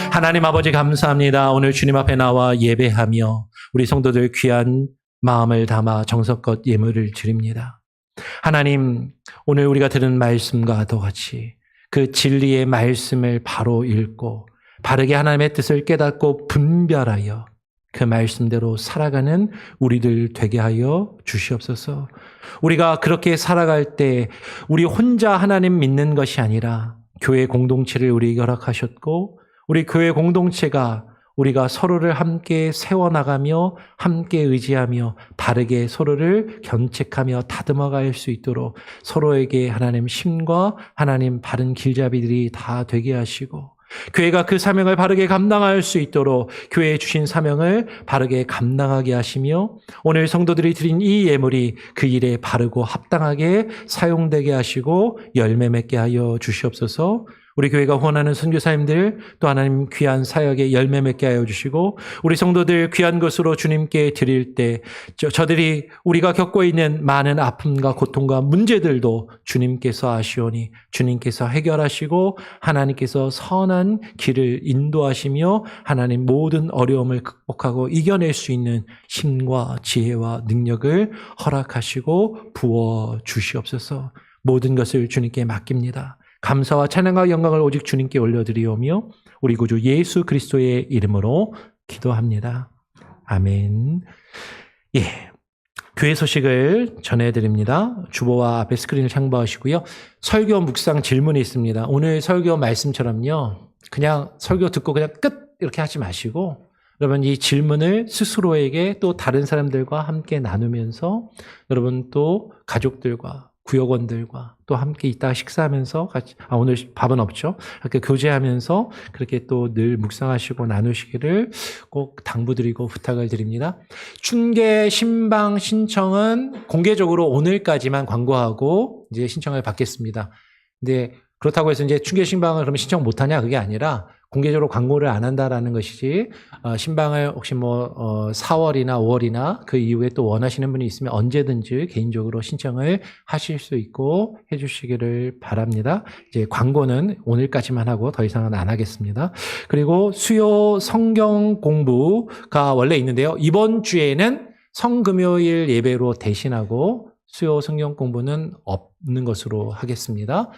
Speaker 1: 하나님 아버지 감사합니다. 오늘 주님 앞에 나와 예배하며 우리 성도들 귀한 마음을 담아 정성껏 예물을 드립니다. 하나님, 오늘 우리가 들은 말씀과 같이 그 진리의 말씀을 바로 읽고 바르게 하나님의 뜻을 깨닫고 분별하여 그 말씀대로 살아가는 우리들 되게 하여 주시옵소서. 우리가 그렇게 살아갈 때 우리 혼자 하나님 믿는 것이 아니라 교회 공동체를 우리에게 허락하셨고 우리 교회 공동체가 우리가 서로를 함께 세워나가며 함께 의지하며 바르게 서로를 견책하며 다듬어갈 수 있도록 서로에게 하나님 힘과 하나님 바른 길잡이들이 다 되게 하시고 교회가 그 사명을 바르게 감당할 수 있도록 교회에 주신 사명을 바르게 감당하게 하시며 오늘 성도들이 드린 이 예물이 그 일에 바르고 합당하게 사용되게 하시고 열매 맺게 하여 주시옵소서. 우리 교회가 후원하는 선교사님들 또 하나님 귀한 사역에 열매 맺게 하여 주시고 우리 성도들 귀한 것으로 주님께 드릴 때 저들이 우리가 겪고 있는 많은 아픔과 고통과 문제들도 주님께서 아시오니 주님께서 해결하시고 하나님께서 선한 길을 인도하시며 하나님 모든 어려움을 극복하고 이겨낼 수 있는 힘과 지혜와 능력을 허락하시고 부어 주시옵소서. 모든 것을 주님께 맡깁니다. 감사와 찬양과 영광을 오직 주님께 올려드리오며 우리 구주 예수 그리스도의 이름으로 기도합니다. 아멘. 예, 교회 소식을 전해드립니다. 주보와 앞에 스크린을 참고하시고요. 설교 묵상 질문이 있습니다. 오늘 설교 말씀처럼요. 그냥 설교 듣고 그냥 끝 이렇게 하지 마시고 여러분 이 질문을 스스로에게 또 다른 사람들과 함께 나누면서 여러분 또 가족들과 구역원들과 또 함께 이따가 식사하면서 같이 오늘 밥은 없죠. 이렇게 교제하면서 그렇게 또 늘 묵상하시고 나누시기를 꼭 당부드리고 부탁을 드립니다. 춘계 신방 신청은 공개적으로 오늘까지만 광고하고 이제 신청을 받겠습니다. 근데 그렇다고 해서 이제 춘계 신방을 그러면 신청 못하냐 그게 아니라 공개적으로 광고를 안 한다라는 것이지 신방을 혹시 4월이나 5월이나 그 이후에 또 원하시는 분이 있으면 언제든지 개인적으로 신청을 하실 수 있고 해주시기를 바랍니다. 이제 광고는 오늘까지만 하고 더 이상은 안 하겠습니다. 그리고 수요 성경 공부가 원래 있는데요. 이번 주에는 성금요일 예배로 대신하고 수요 성경 공부는 없는 것으로 하겠습니다.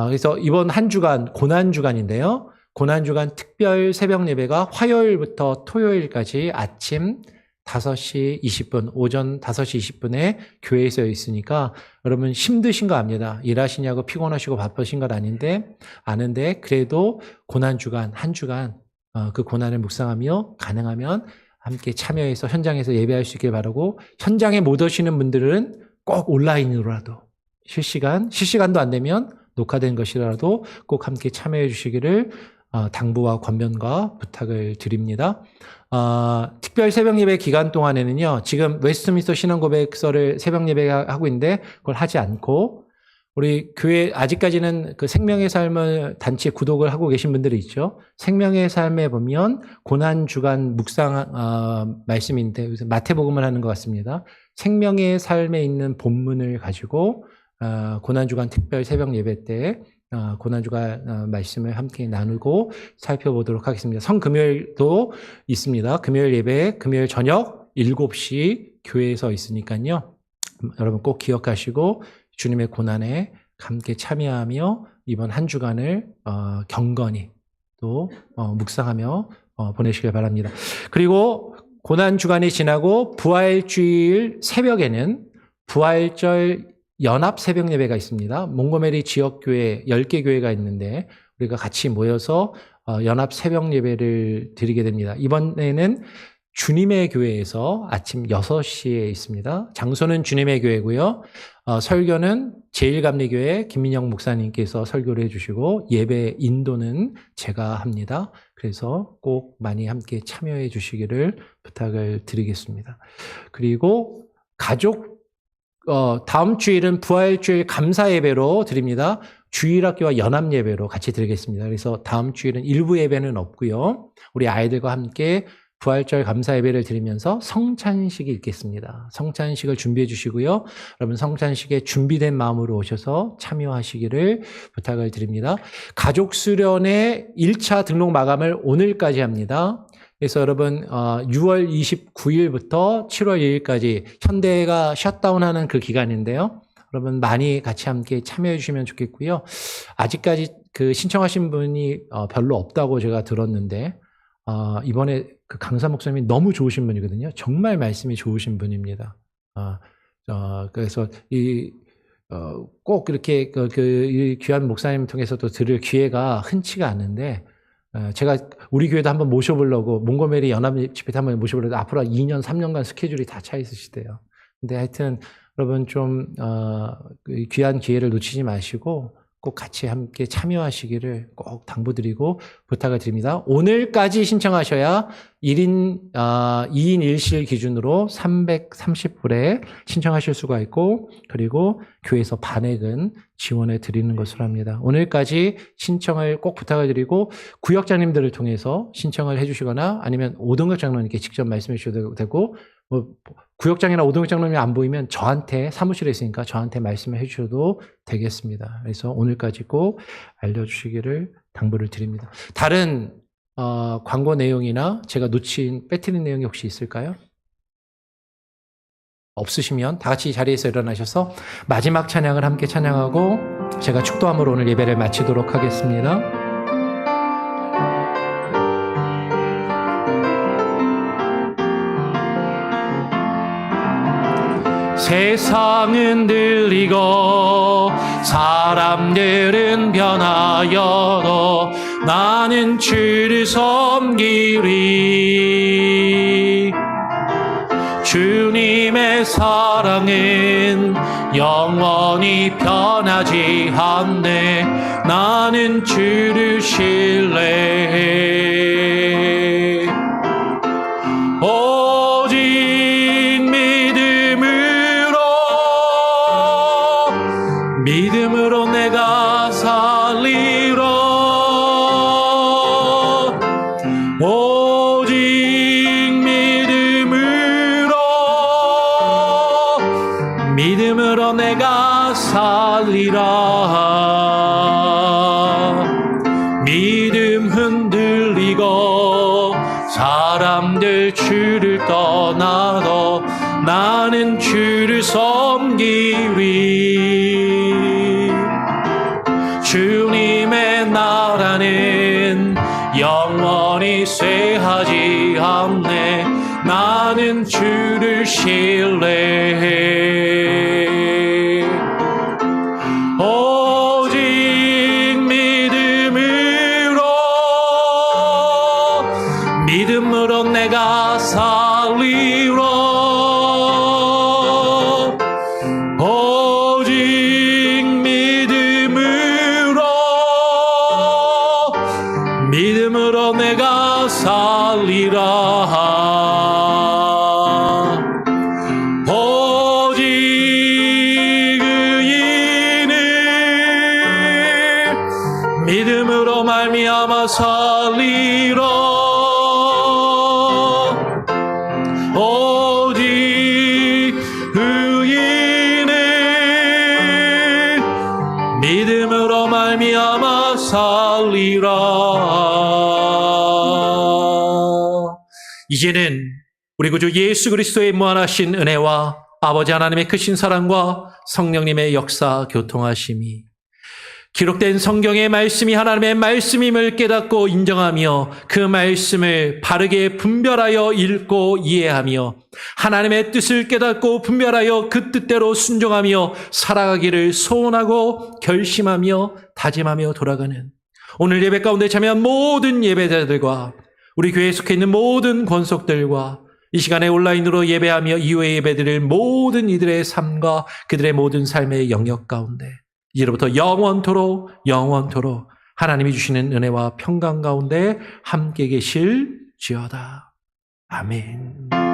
Speaker 1: 그래서 이번 한 주간 고난주간인데요. 고난주간 특별 새벽 예배가 화요일부터 토요일까지 아침 5시 20분, 오전 5시 20분에 교회에서 있으니까 여러분 힘드신 거 압니다. 일하시냐고 피곤하시고 바쁘신 건 아는데 그래도 고난주간, 한 주간 그 고난을 묵상하며 가능하면 함께 참여해서 현장에서 예배할 수 있길 바라고 현장에 못 오시는 분들은 꼭 온라인으로라도 실시간도 안 되면 녹화된 것이라도 꼭 함께 참여해 주시기를 당부와 권면과 부탁을 드립니다. 특별 새벽 예배 기간 동안에는요, 지금 웨스트민스터 신앙고백서를 새벽 예배하고 있는데 그걸 하지 않고 우리 교회 아직까지는 그 생명의 삶을 단체 구독을 하고 계신 분들이 있죠. 생명의 삶에 보면 고난주간 묵상 말씀인데 마태복음을 하는 것 같습니다. 생명의 삶에 있는 본문을 가지고 고난주간 특별 새벽 예배 때 고난주간 말씀을 함께 나누고 살펴보도록 하겠습니다. 성금요일도 있습니다. 금요일 예배, 금요일 저녁 7시 교회에서 있으니까요. 여러분 꼭 기억하시고 주님의 고난에 함께 참여하며 이번 한 주간을 경건히 또 묵상하며 보내시길 바랍니다. 그리고 고난주간이 지나고 부활주일 새벽에는 부활절 연합 새벽 예배가 있습니다. 몽고메리 지역교회 10개 교회가 있는데 우리가 같이 모여서 연합 새벽 예배를 드리게 됩니다. 이번에는 주님의 교회에서 아침 6시에 있습니다. 장소는 주님의 교회고요. 설교는 제일감리교회 김민영 목사님께서 설교를 해주시고 예배 인도는 제가 합니다. 그래서 꼭 많이 함께 참여해 주시기를 부탁을 드리겠습니다. 그리고 다음 주일은 부활주일 감사 예배로 드립니다. 주일학교와 연합 예배로 같이 드리겠습니다. 그래서 다음 주일은 일부 예배는 없고요. 우리 아이들과 함께 부활절 감사 예배를 드리면서 성찬식이 있겠습니다. 성찬식을 준비해 주시고요. 여러분 성찬식에 준비된 마음으로 오셔서 참여하시기를 부탁을 드립니다. 가족 수련의 1차 등록 마감을 오늘까지 합니다. 그래서 여러분 6월 29일부터 7월 2일까지 현대가 셧다운하는 그 기간인데요. 여러분 많이 같이 함께 참여해 주시면 좋겠고요. 아직까지 그 신청하신 분이 별로 없다고 제가 들었는데 이번에 그 강사 목사님이 너무 좋으신 분이거든요. 정말 말씀이 좋으신 분입니다. 그래서 꼭 이렇게 이 귀한 목사님 통해서도 들을 기회가 흔치가 않은데 제가 우리 교회도 한번 모셔보려고 몽고메리 연합 집회 때 한번 모셔보려고 앞으로 2년, 3년간 스케줄이 다 차 있으시대요. 근데 하여튼 여러분 좀 귀한 기회를 놓치지 마시고 꼭 같이 함께 참여하시기를 꼭 당부드리고 부탁을 드립니다. 오늘까지 신청하셔야 2인 1실 기준으로 330불에 신청하실 수가 있고 그리고 교회에서 반액은 지원해 드리는 것으로 합니다. 오늘까지 신청을 꼭 부탁을 드리고 구역장님들을 통해서 신청을 해 주시거나 아니면 오동혁 장로님께 직접 말씀해 주셔도 되고 구역장이나 오동혁 장로님이 안 보이면 저한테 사무실에 있으니까 저한테 말씀을 해 주셔도 되겠습니다. 그래서 오늘까지 꼭 알려주시기를 당부를 드립니다. 다른 광고 내용이나 제가 빼뜨린 내용이 혹시 있을까요? 없으시면 다 같이 자리에서 일어나셔서 마지막 찬양을 함께 찬양하고 제가 축도함으로 오늘 예배를 마치도록 하겠습니다. 세상은 들리고 사람들은 변하여도 나는 주를 섬기리. 주님의 사랑은 영원히 변하지 않네. 나는 주를 신뢰해. 오직 믿음으로 내가 살리라. 오직 믿음으로 내가 살리라. 믿음 흔들리고 사람들 주를 떠나도 나는 주를 섬기리. 주님의 나라는 영원히 쇠하지 않네. 나는 주를 신뢰해. 오직 믿음으로 내가 살리라. 믿음으로 내가 살리라. 오직 의인은 믿음으로 말미암아 살리라. 오직 의인은 믿음으로 말미암아 살리라. 이제는 우리 구주 예수 그리스도의 무한하신 은혜와 아버지 하나님의 크신 사랑과 성령님의 역사 교통하심이 기록된 성경의 말씀이 하나님의 말씀임을 깨닫고 인정하며 그 말씀을 바르게 분별하여 읽고 이해하며 하나님의 뜻을 깨닫고 분별하여 그 뜻대로 순종하며 살아가기를 소원하고 결심하며 다짐하며 돌아가는 오늘 예배 가운데 참여한 모든 예배자들과 우리 교회에 속해 있는 모든 권속들과 이 시간에 온라인으로 예배하며 이후에 예배드릴 모든 이들의 삶과 그들의 모든 삶의 영역 가운데 이제부터 영원토록 하나님이 주시는 은혜와 평강 가운데 함께 계실지어다. 아멘.